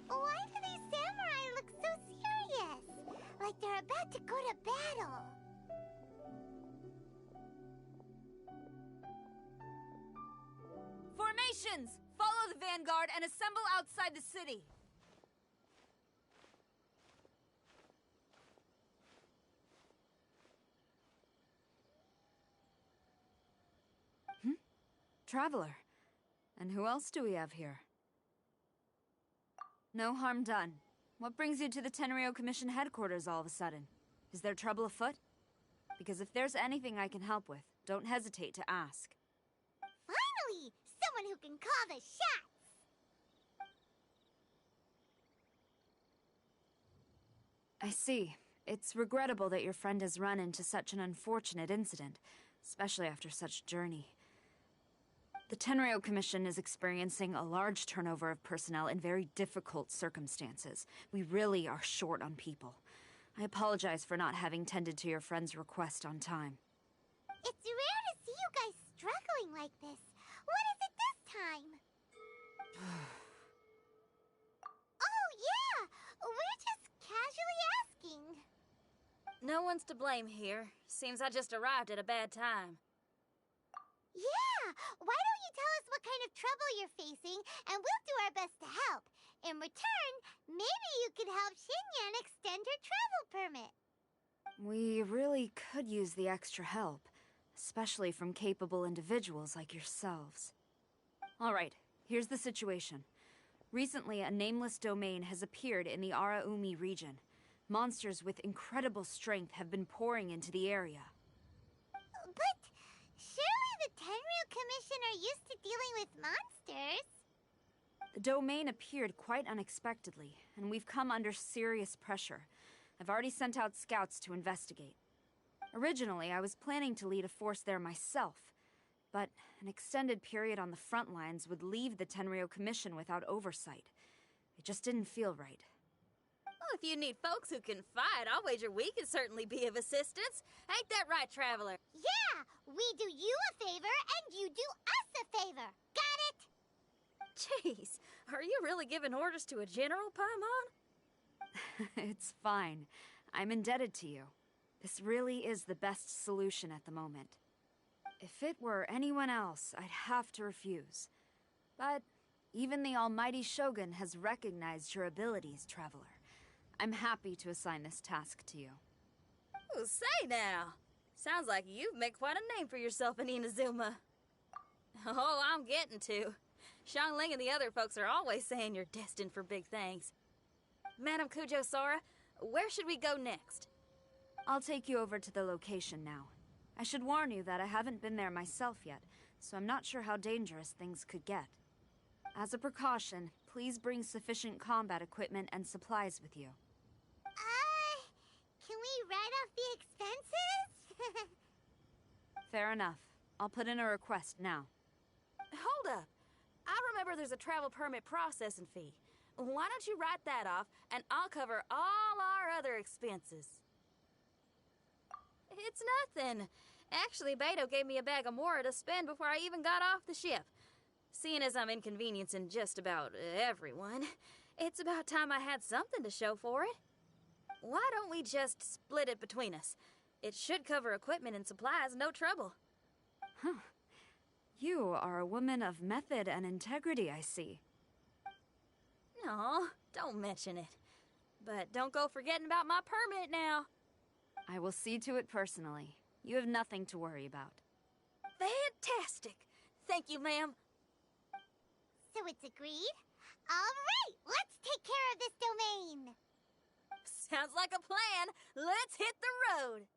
Speaker 2: Why do these samurai look so serious? Like they're about to go to battle.
Speaker 3: Formations! Follow the vanguard and assemble outside the city. Traveler. And who else do we have here? No harm done. What brings you to the Tenryo Commission headquarters all of a sudden? Is there trouble afoot? Because if there's anything I can help with, don't hesitate to ask.
Speaker 2: Finally! Someone who can call the shots!
Speaker 3: I see. It's regrettable that your friend has run into such an unfortunate incident, especially after such a journey. The Tenryo Commission is experiencing a large turnover of personnel in very difficult circumstances. We really are short on people. I apologize for not having tended to your friend's request on time.
Speaker 2: It's rare to see you guys struggling like this. What is it this time? Oh, yeah! We're just casually asking.
Speaker 17: No one's to blame here. Seems I just arrived at a bad time.
Speaker 2: Yeah! Why don't you tell us what kind of trouble you're facing, and we'll do our best to help. In return, maybe you could help Xinyan extend her travel permit.
Speaker 3: We really could use the extra help, especially from capable individuals like yourselves. Alright, here's the situation. Recently, a nameless domain has appeared in the Araumi region. Monsters with incredible strength have been pouring into the area.
Speaker 2: But surely the Tenryu Commission are used to dealing with monsters.
Speaker 3: The domain appeared quite unexpectedly, and we've come under serious pressure. I've already sent out scouts to investigate. Originally, I was planning to lead a force there myself, but an extended period on the front lines would leave the Tenryo Commission without oversight. It just didn't feel right.
Speaker 17: Well, if you need folks who can fight, I'll wager we can certainly be of assistance. Ain't that right, Traveler?
Speaker 2: Yeah! We do you a favor, and you do us a favor. Got it?
Speaker 17: Jeez, are you really giving orders to a general, Paimon?
Speaker 3: It's fine. I'm indebted to you. This really is the best solution at the moment. If it were anyone else, I'd have to refuse. But even the almighty Shogun has recognized your abilities, Traveler. I'm happy to assign this task to you.
Speaker 17: Oh, say now. Sounds like you've made quite a name for yourself in Inazuma. Oh, I'm getting to. Xiangling and the other folks are always saying you're destined for big things. Madam Kujo Sora, where should we go next?
Speaker 3: I'll take you over to the location now. I should warn you that I haven't been there myself yet, so I'm not sure how dangerous things could get. As a precaution, please bring sufficient combat equipment and supplies with you.
Speaker 2: Can we write off the expenses?
Speaker 3: Fair enough. I'll put in a request now.
Speaker 17: Hold up. I remember there's a travel permit processing fee. Why don't you write that off, and I'll cover all our other expenses. It's nothing. Actually, Beto gave me a bag of Mora to spend before I even got off the ship. Seeing as I'm inconveniencing just about everyone, it's about time I had something to show for it. Why don't we just split it between us? It should cover equipment and supplies, no trouble.
Speaker 3: Huh. You are a woman of method and integrity, I see.
Speaker 17: No, don't mention it. But don't go forgetting about my permit now.
Speaker 3: I will see to it personally. You have nothing to worry about.
Speaker 17: Fantastic. Thank you, ma'am.
Speaker 2: So it's agreed? All right, let's take care of this domain.
Speaker 17: Sounds like a plan. Let's hit the road.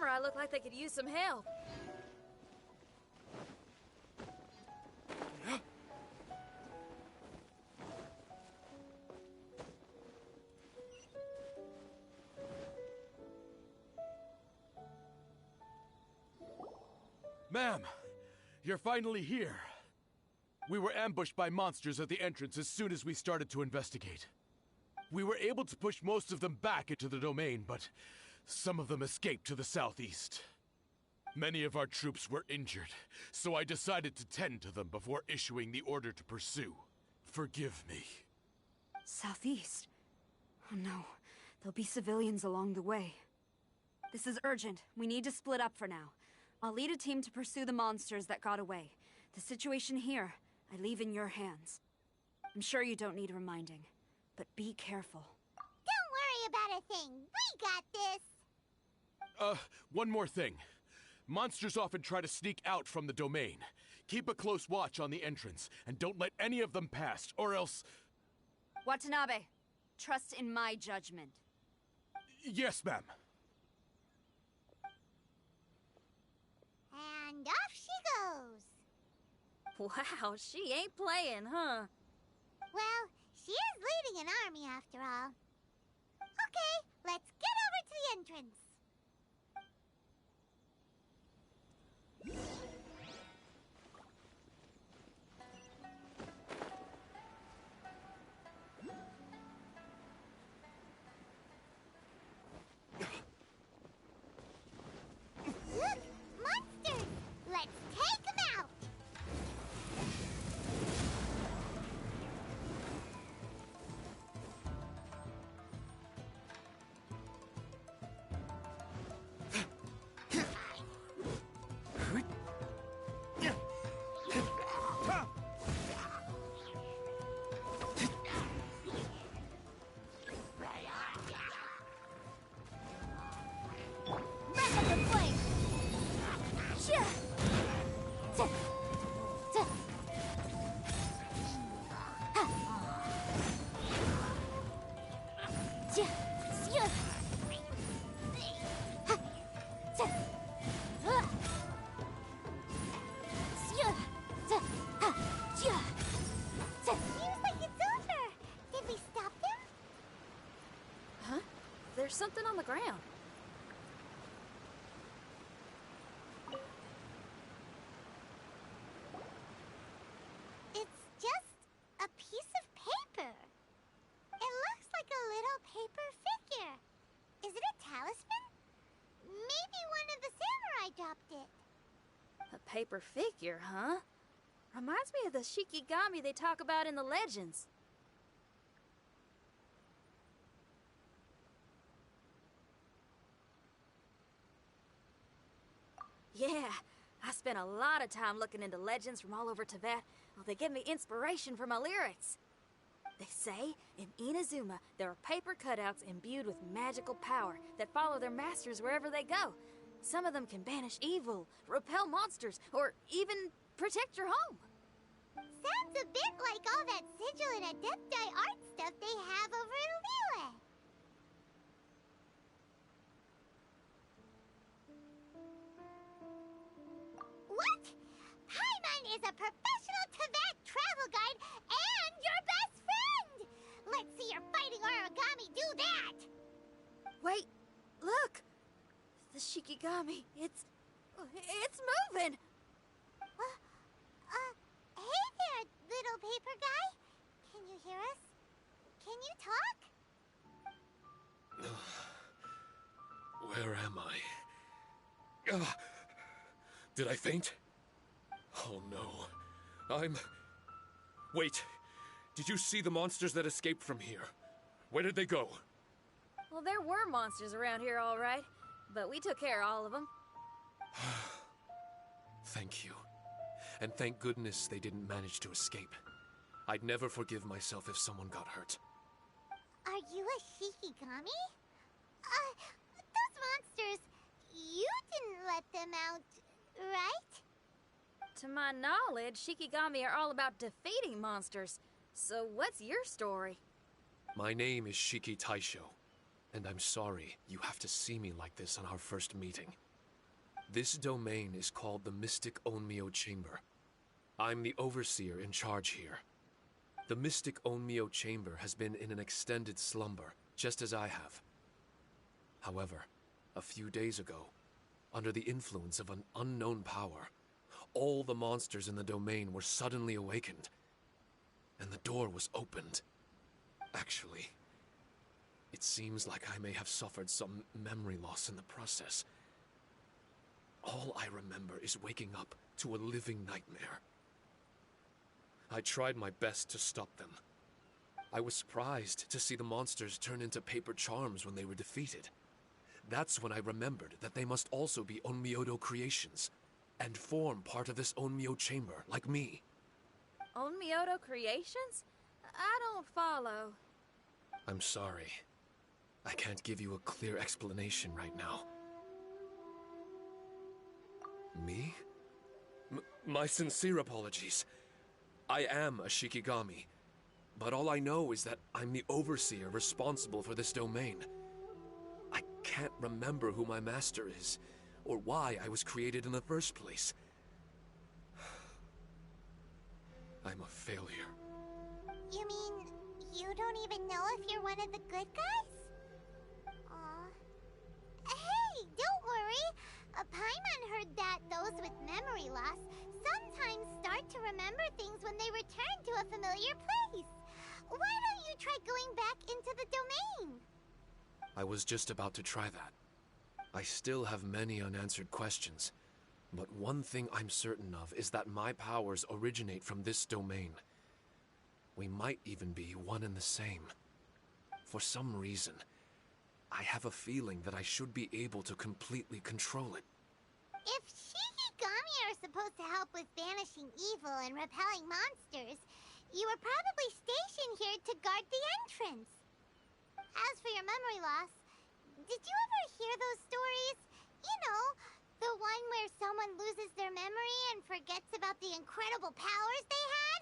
Speaker 17: samurai look like they could use some help.
Speaker 12: Ma'am, you're finally here. We were ambushed by monsters at the entrance as soon as we started to investigate. We were able to push most of them back into the domain, but some of them escaped to the southeast. Many of our troops were injured, so I decided to tend to them before issuing the order to pursue. Forgive me.
Speaker 3: Southeast? Oh no, there'll be civilians along the way. This is urgent. We need to split up for now. I'll lead a team to pursue the monsters that got away. The situation here, I leave in your hands. I'm sure you don't need reminding, but be careful.
Speaker 2: Don't worry about a thing. We got this.
Speaker 12: One more thing. Monsters often try to sneak out from the domain. Keep a close watch on the entrance, and don't let any of them pass, or else...
Speaker 3: Watanabe, trust in my judgment.
Speaker 12: Yes, ma'am.
Speaker 2: And off she goes.
Speaker 17: Wow, she ain't playing, huh?
Speaker 2: Well, she is leading an army after all. Okay, let's get over to the entrance. Look! Monsters! Let's take them out!
Speaker 17: There's something on the ground.
Speaker 2: It's just a piece of paper. It looks like a little paper figure. Is it a talisman? Maybe one of the samurai dropped it.
Speaker 17: A paper figure, huh? Reminds me of the Shikigami they talk about in the legends. Yeah, I spent a lot of time looking into legends from all over Tibet. Well, they give me inspiration for my lyrics. They say in Inazuma there are paper cutouts imbued with magical power that follow their masters wherever they go. Some of them can banish evil, repel monsters, or even protect your home.
Speaker 2: Sounds a bit like all that sigil and adepti art stuff they have over in Liyue. What? Paimon is a professional Tibet travel guide and your best friend! Let's see your fighting origami do that!
Speaker 17: Wait, look! The Shikigami, it's moving!
Speaker 2: Hey there, little paper guy. Can you hear us? Can you talk?
Speaker 18: Where am I? Did I faint? Oh no. Wait. Did you see the monsters that escaped from here? Where did they go?
Speaker 17: Well, there were monsters around here, all right. But we took care of all of them.
Speaker 18: Thank you. And thank goodness they didn't manage to escape. I'd never forgive myself if someone got hurt.
Speaker 2: Are you a Shikigami? Those monsters, you didn't let them out, right?
Speaker 17: To my knowledge, Shikigami are all about defeating monsters. So what's your story?
Speaker 18: My name is Shiki Taisho, and I'm sorry you have to see me like this on our first meeting. This domain is called the Mystic Onmyo Chamber. I'm the overseer in charge here. The Mystic Onmyo Chamber has been in an extended slumber, just as I have. However, a few days ago, under the influence of an unknown power, all the monsters in the domain were suddenly awakened, and the door was opened. Actually, it seems like I may have suffered some memory loss in the process. All I remember is waking up to a living nightmare. I tried my best to stop them. I was surprised to see the monsters turn into paper charms when they were defeated. That's when I remembered that they must also be Onmyodo creations, and form part of this Onmyo chamber, like me.
Speaker 17: Onmyodo creations? I don't follow.
Speaker 18: I'm sorry. I can't give you a clear explanation right now. Me? My sincere apologies. I am a Shikigami, but all I know is that I'm the overseer responsible for this domain. I can't remember who my master is, or why I was created in the first place. I'm a failure.
Speaker 2: You mean you don't even know if you're one of the good guys? Aw. Hey, don't worry. Paimon heard that those with memory loss sometimes start to remember things when they return to a familiar place. Why don't you try going back into the domain?
Speaker 18: I was just about to try that. I still have many unanswered questions, but one thing I'm certain of is that my powers originate from this domain. We might even be one and the same. For some reason, I have a feeling that I should be able to completely control it.
Speaker 2: If Shikigami are supposed to help with banishing evil and repelling monsters, you were probably stationed here to guard the entrance. As for your memory loss, did you ever hear those stories? You know, the one where someone loses their memory and forgets about the incredible powers they had?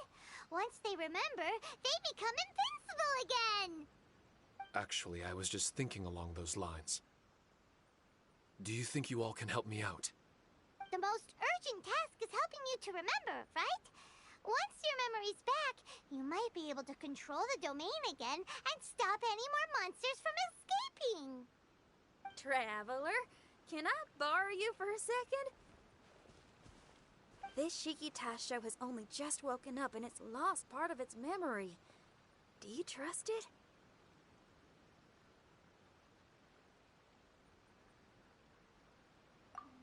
Speaker 2: Once they remember, they become invincible again!
Speaker 18: Actually, I was just thinking along those lines. Do you think you all can help me out?
Speaker 2: The most urgent task is helping you to remember, right? Once your memory's back, you might be able to control the domain again and stop any more monsters from escaping.
Speaker 17: Traveler, can I borrow you for a second? This Shiki Tasho has only just woken up and it's lost part of its memory. Do you trust it?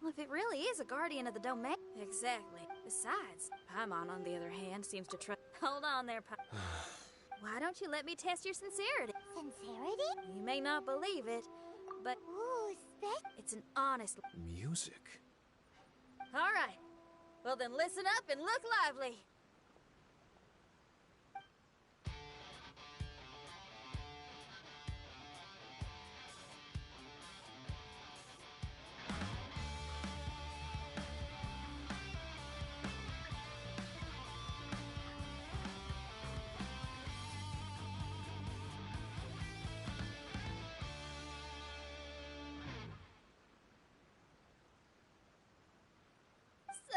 Speaker 17: Well, if it really is a guardian of the domain. Exactly. Besides, Paimon, on the other hand, seems to trust. Hold on there, Why don't you let me test your sincerity?
Speaker 2: Sincerity?
Speaker 17: You may not believe it, but
Speaker 2: ooh,
Speaker 17: it's an honest
Speaker 18: music.
Speaker 17: All right. Well, then listen up and look lively.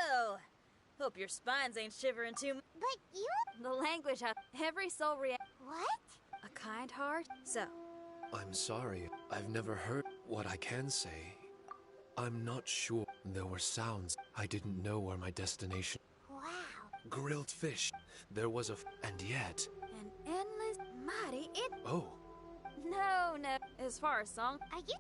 Speaker 17: So, hope your spines ain't shivering too much.
Speaker 2: But you...
Speaker 17: The language of every soul react.
Speaker 2: What?
Speaker 17: A kind heart? So.
Speaker 18: I'm sorry. I've never heard. What I can say, I'm not sure. There were sounds. I didn't know where my destination.
Speaker 2: Wow.
Speaker 18: Grilled fish. There was and yet.
Speaker 17: An endless, mighty
Speaker 18: Oh.
Speaker 17: No. As far as song.
Speaker 2: Are you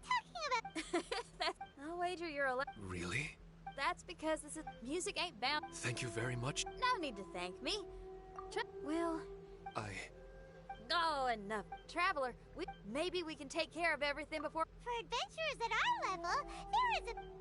Speaker 2: talking about...
Speaker 17: I'll wager you're alive.
Speaker 18: Really?
Speaker 17: That's because this is music ain't bound.
Speaker 18: Thank you very much.
Speaker 17: No need to thank me. Well, oh, enough. Traveler, maybe we can take care of everything before.
Speaker 2: For adventurers at our level, there is a...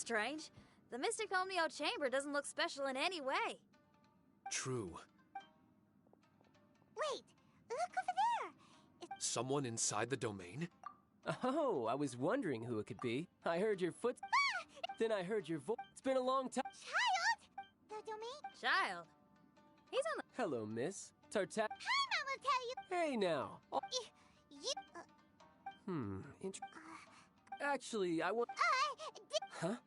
Speaker 17: strange. The Mystic Omnio Chamber doesn't look special in any way.
Speaker 18: True.
Speaker 2: Wait, look over there!
Speaker 18: Someone inside the domain?
Speaker 19: Oh, I was wondering who it could be. I heard your foot. Then I heard your voice. It's been a long time.
Speaker 2: Child! The domain?
Speaker 17: Child? He's on the.
Speaker 19: Hello, Miss. Tartat.
Speaker 2: Paimon will tell you!
Speaker 19: Hey now. Oh.
Speaker 2: You...
Speaker 19: Actually, I want. Huh?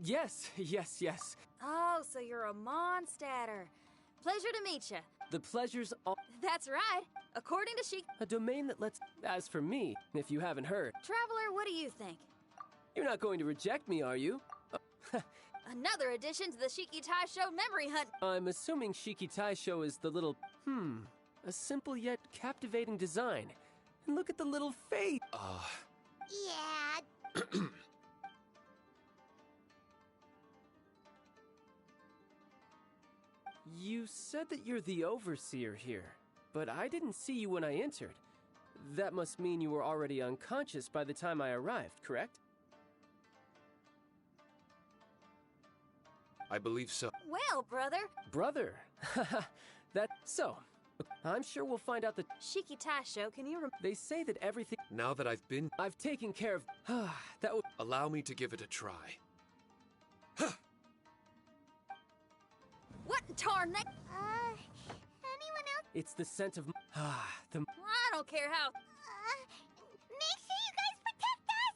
Speaker 19: Yes.
Speaker 17: Oh, so you're a Mondstatter. Pleasure to meet you.
Speaker 19: The pleasure's all.
Speaker 17: That's right. According to Sheik...
Speaker 19: A domain that lets. As for me, if you haven't heard.
Speaker 17: Traveler, what do you think?
Speaker 19: You're not going to reject me, are you?
Speaker 17: Another addition to the Shiki Tai Show memory hunt.
Speaker 19: I'm assuming Shiki Tai Show is the little. A simple yet captivating design. And look at the little face.
Speaker 2: Yeah.
Speaker 19: You said that you're the overseer here, but I didn't see you when I entered. That must mean you were already unconscious by the time I arrived, correct?
Speaker 18: I believe so.
Speaker 17: Well, brother.
Speaker 19: Brother? That's so. I'm sure we'll find out the
Speaker 17: Shiki Tai Show, can you
Speaker 19: They say that everything.
Speaker 18: Now that
Speaker 19: I've taken care of. That would.
Speaker 18: Allow me to give it a try.
Speaker 17: What in tarnation?
Speaker 2: Anyone else?
Speaker 19: It's the scent of. The.
Speaker 17: I don't care how.
Speaker 2: Make sure you guys protect us!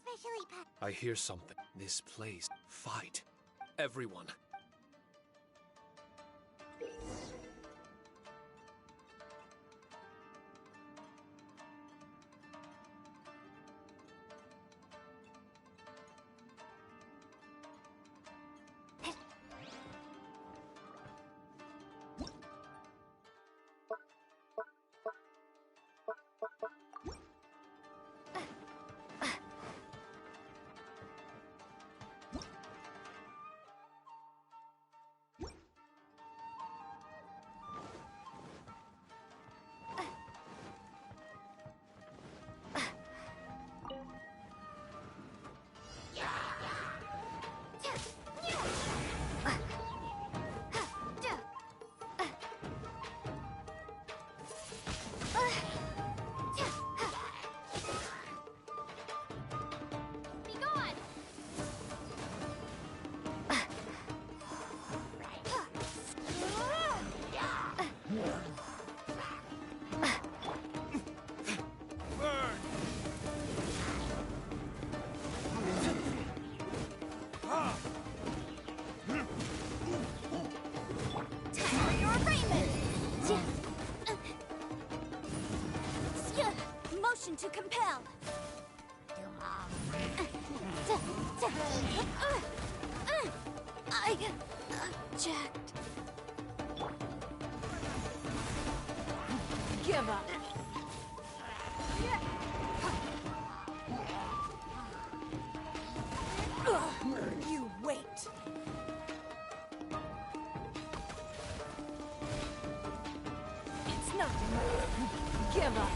Speaker 2: Especially Pat.
Speaker 18: I hear something. This place. Fight. Everyone.
Speaker 17: To compel. I object. Give up. You wait. It's nothing. Give up.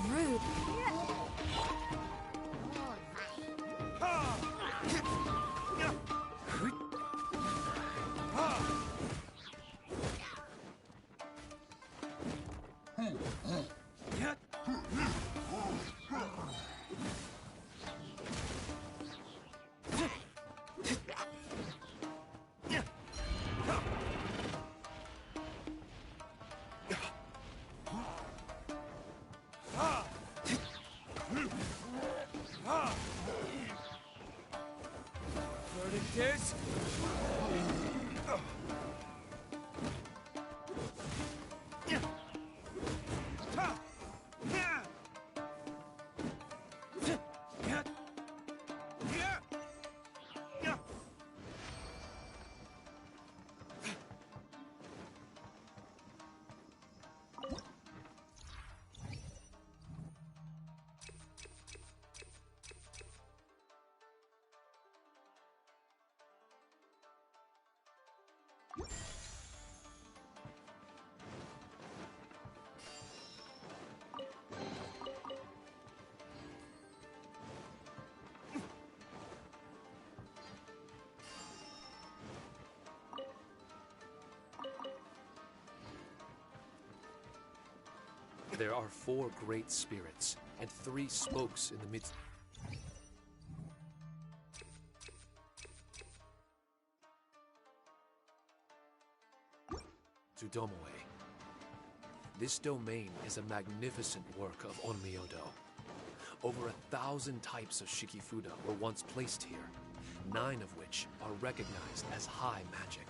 Speaker 17: Rude.
Speaker 12: This?
Speaker 18: There are 4 great spirits and 3 spokes in the midst. To Domoe. This domain is a magnificent work of Onmyodo. Over 1,000 types of Shikifuda were once placed here, 9 of which are recognized as high magic.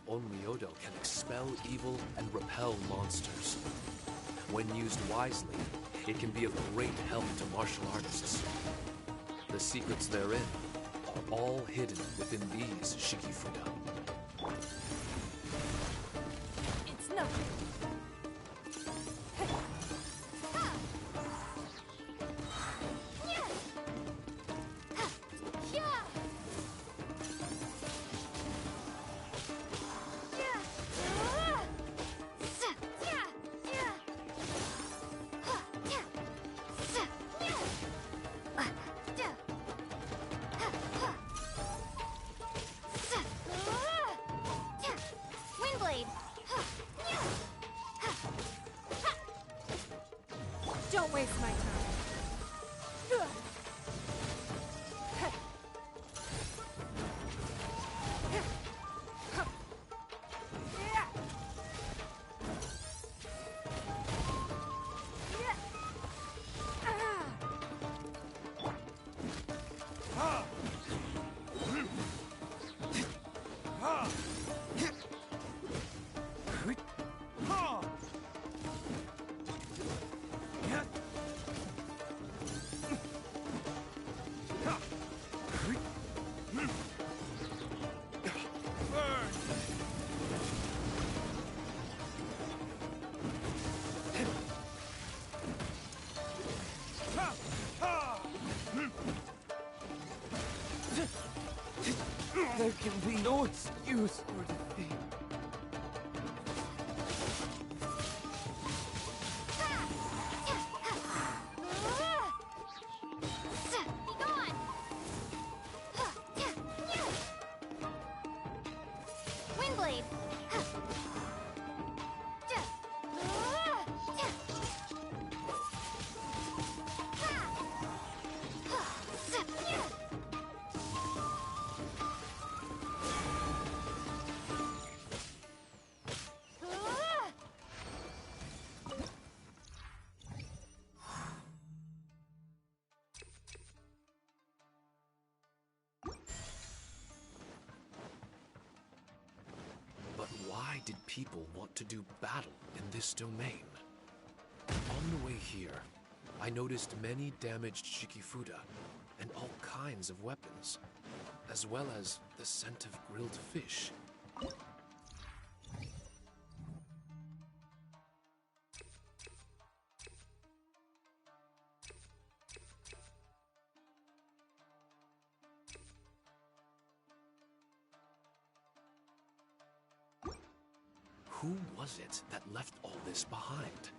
Speaker 18: Onmyodo can expel evil and repel monsters. When used wisely, it can be of great help to martial artists. The secrets therein are all hidden within these Shikifuda.
Speaker 17: It's nothing.
Speaker 10: Windblade!
Speaker 17: Don't waste my time.
Speaker 15: There can be no excuse for defeat.
Speaker 10: Be gone! Windblade!
Speaker 18: But why did people want to do battle in this domain? On the way here, I noticed many damaged Shikifuda and all kinds of weapons, as well as the scent of grilled fish. Who was it that left all this behind?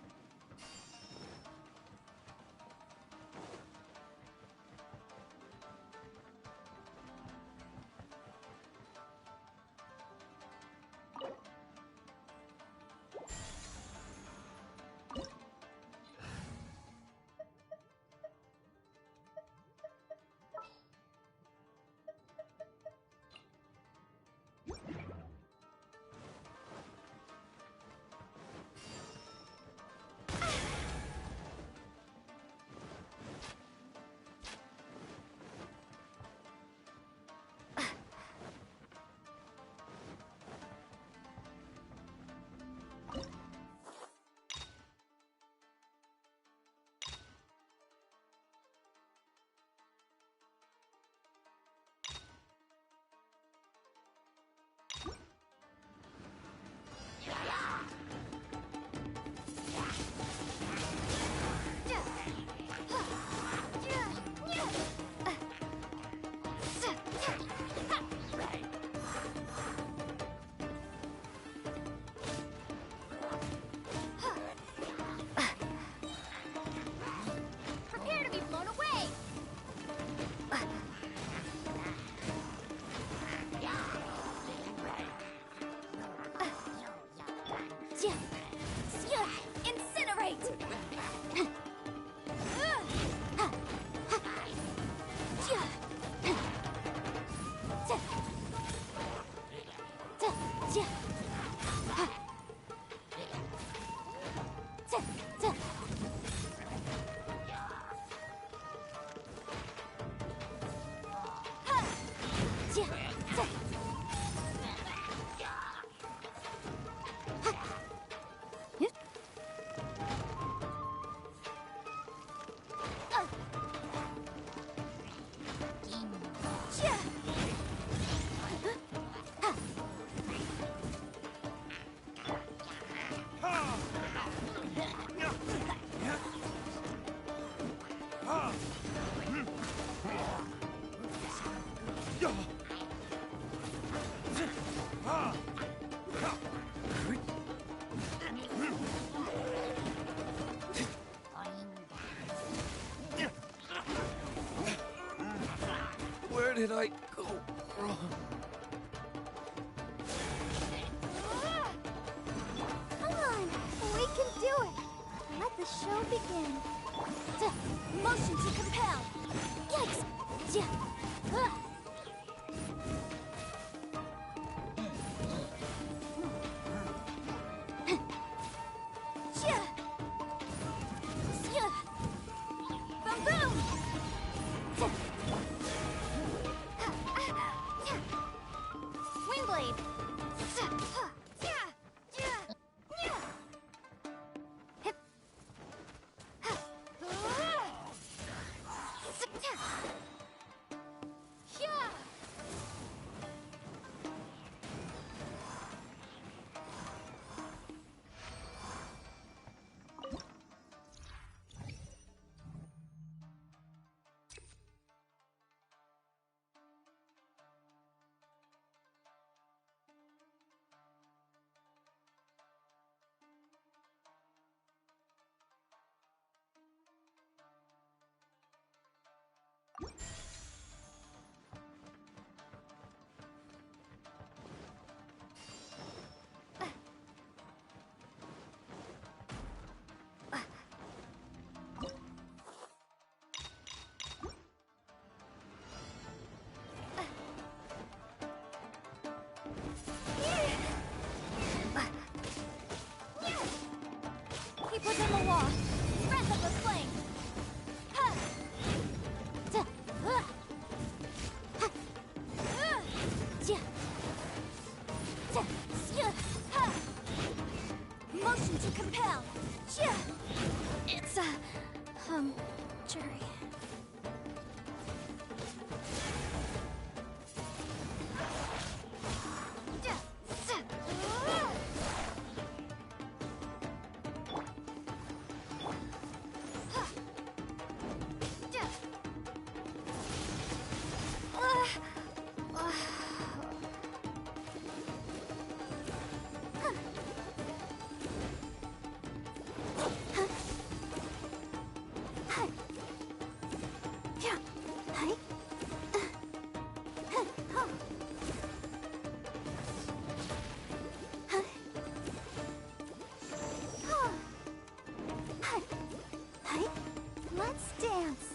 Speaker 8: Where did I go wrong?
Speaker 2: Come on, we can do it. Let the show begin. Motion to compel. Yikes! Boom boom! Windblade! Keep within the wall. Breath of the flame. Motion to compel.
Speaker 10: It's jury.
Speaker 2: Let's dance.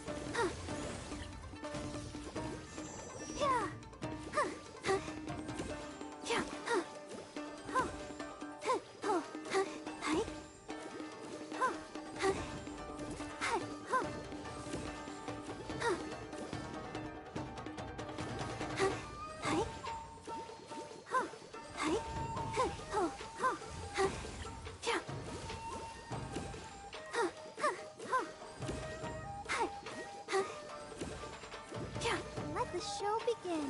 Speaker 2: Let the show begin.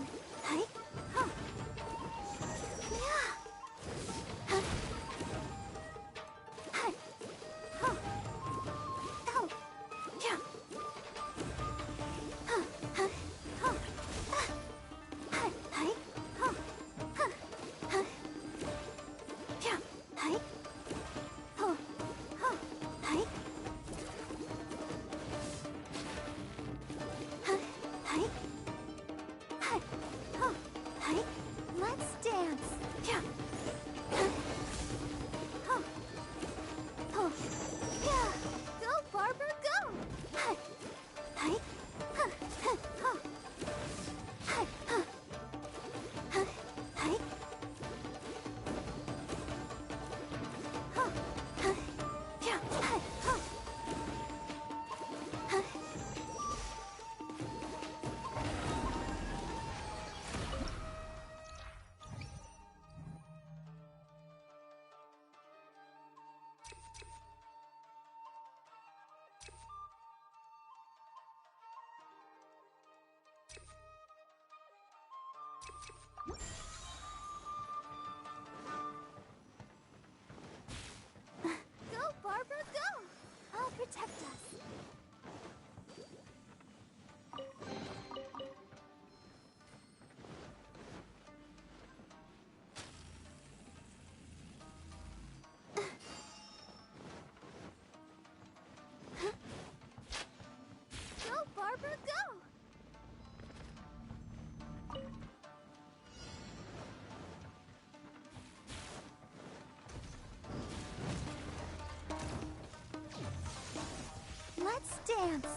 Speaker 2: dance.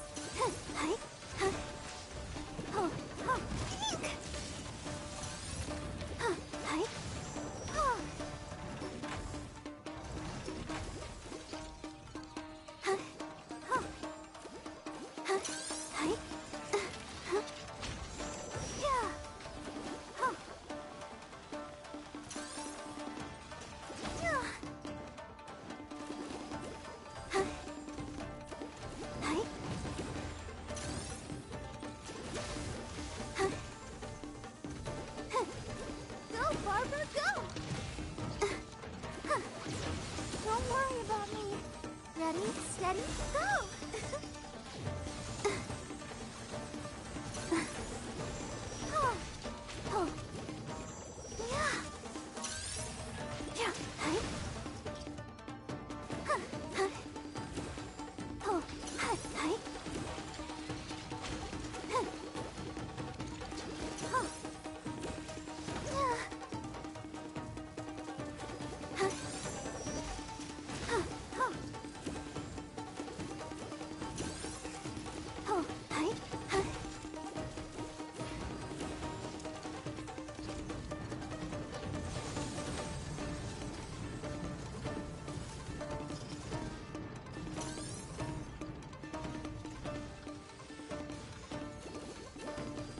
Speaker 2: Hi. Oh, oh, eek. Hi. Oh. Hi. Yeah. Yeah. Hi. Go, Barbara, go! Don't worry about me. Ready, steady, go! Oh. Yeah. Yeah. Hi. Oh. Hi. Hi. Oh. Yeah.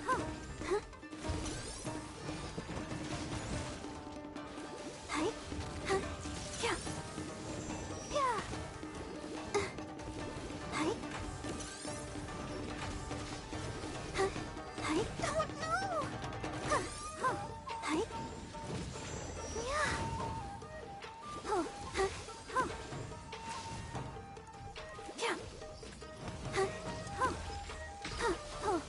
Speaker 2: Oh. Hi. Hi. Yeah. Yeah. Hi. Hi. Oh no! Hi. Yeah. Oh. Oh. Yeah. Oh. Oh.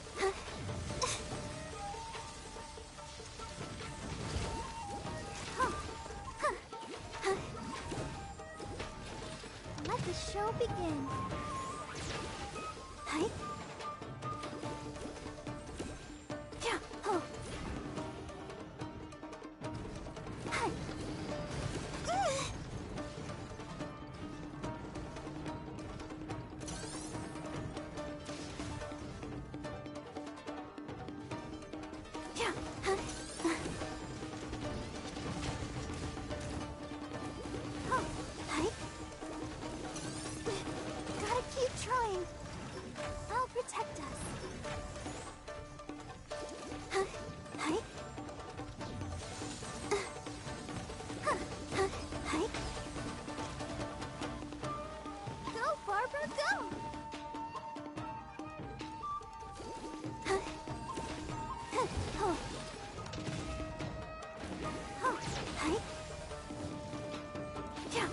Speaker 2: Let the show begin. Hi. Yeah. Oh. Hi. Yeah. Oh. Hi. Gotta keep trying. I'll protect us. Hi. Hi. Go, Barbara, go! Oh. Oh. Hi. Yeah.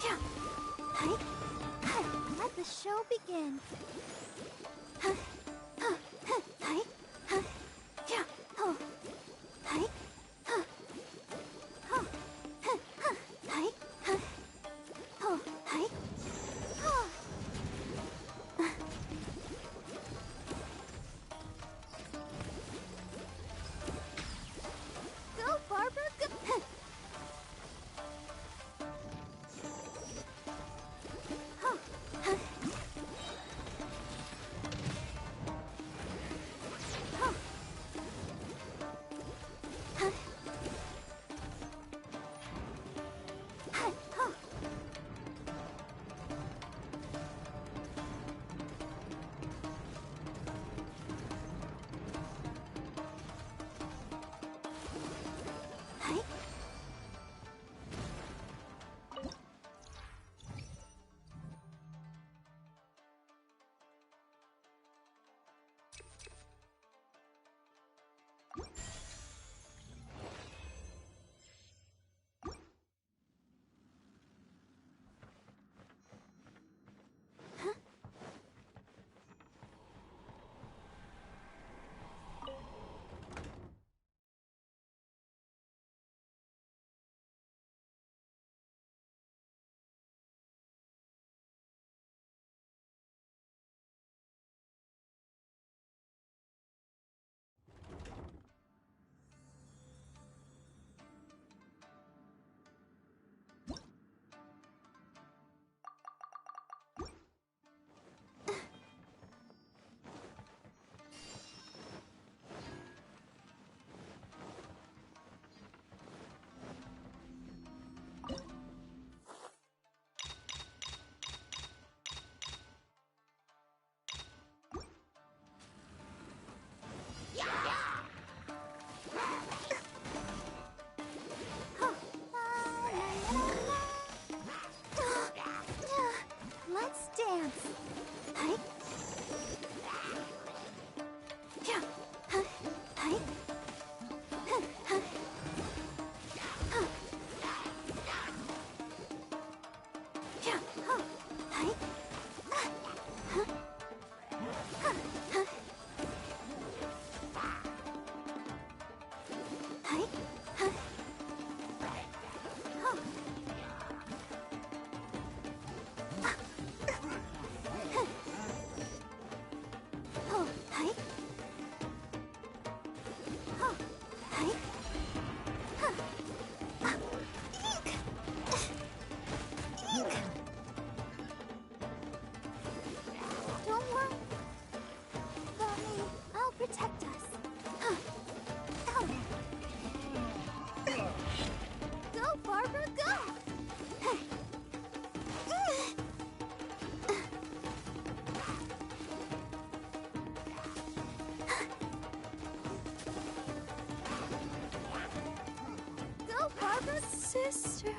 Speaker 2: Yeah. Hi. Let the show begin. Hi. Yeah. Oh. Hi. Oh. Hi. Oh. Hi. Oh. Go, Barbara, go!
Speaker 1: sister.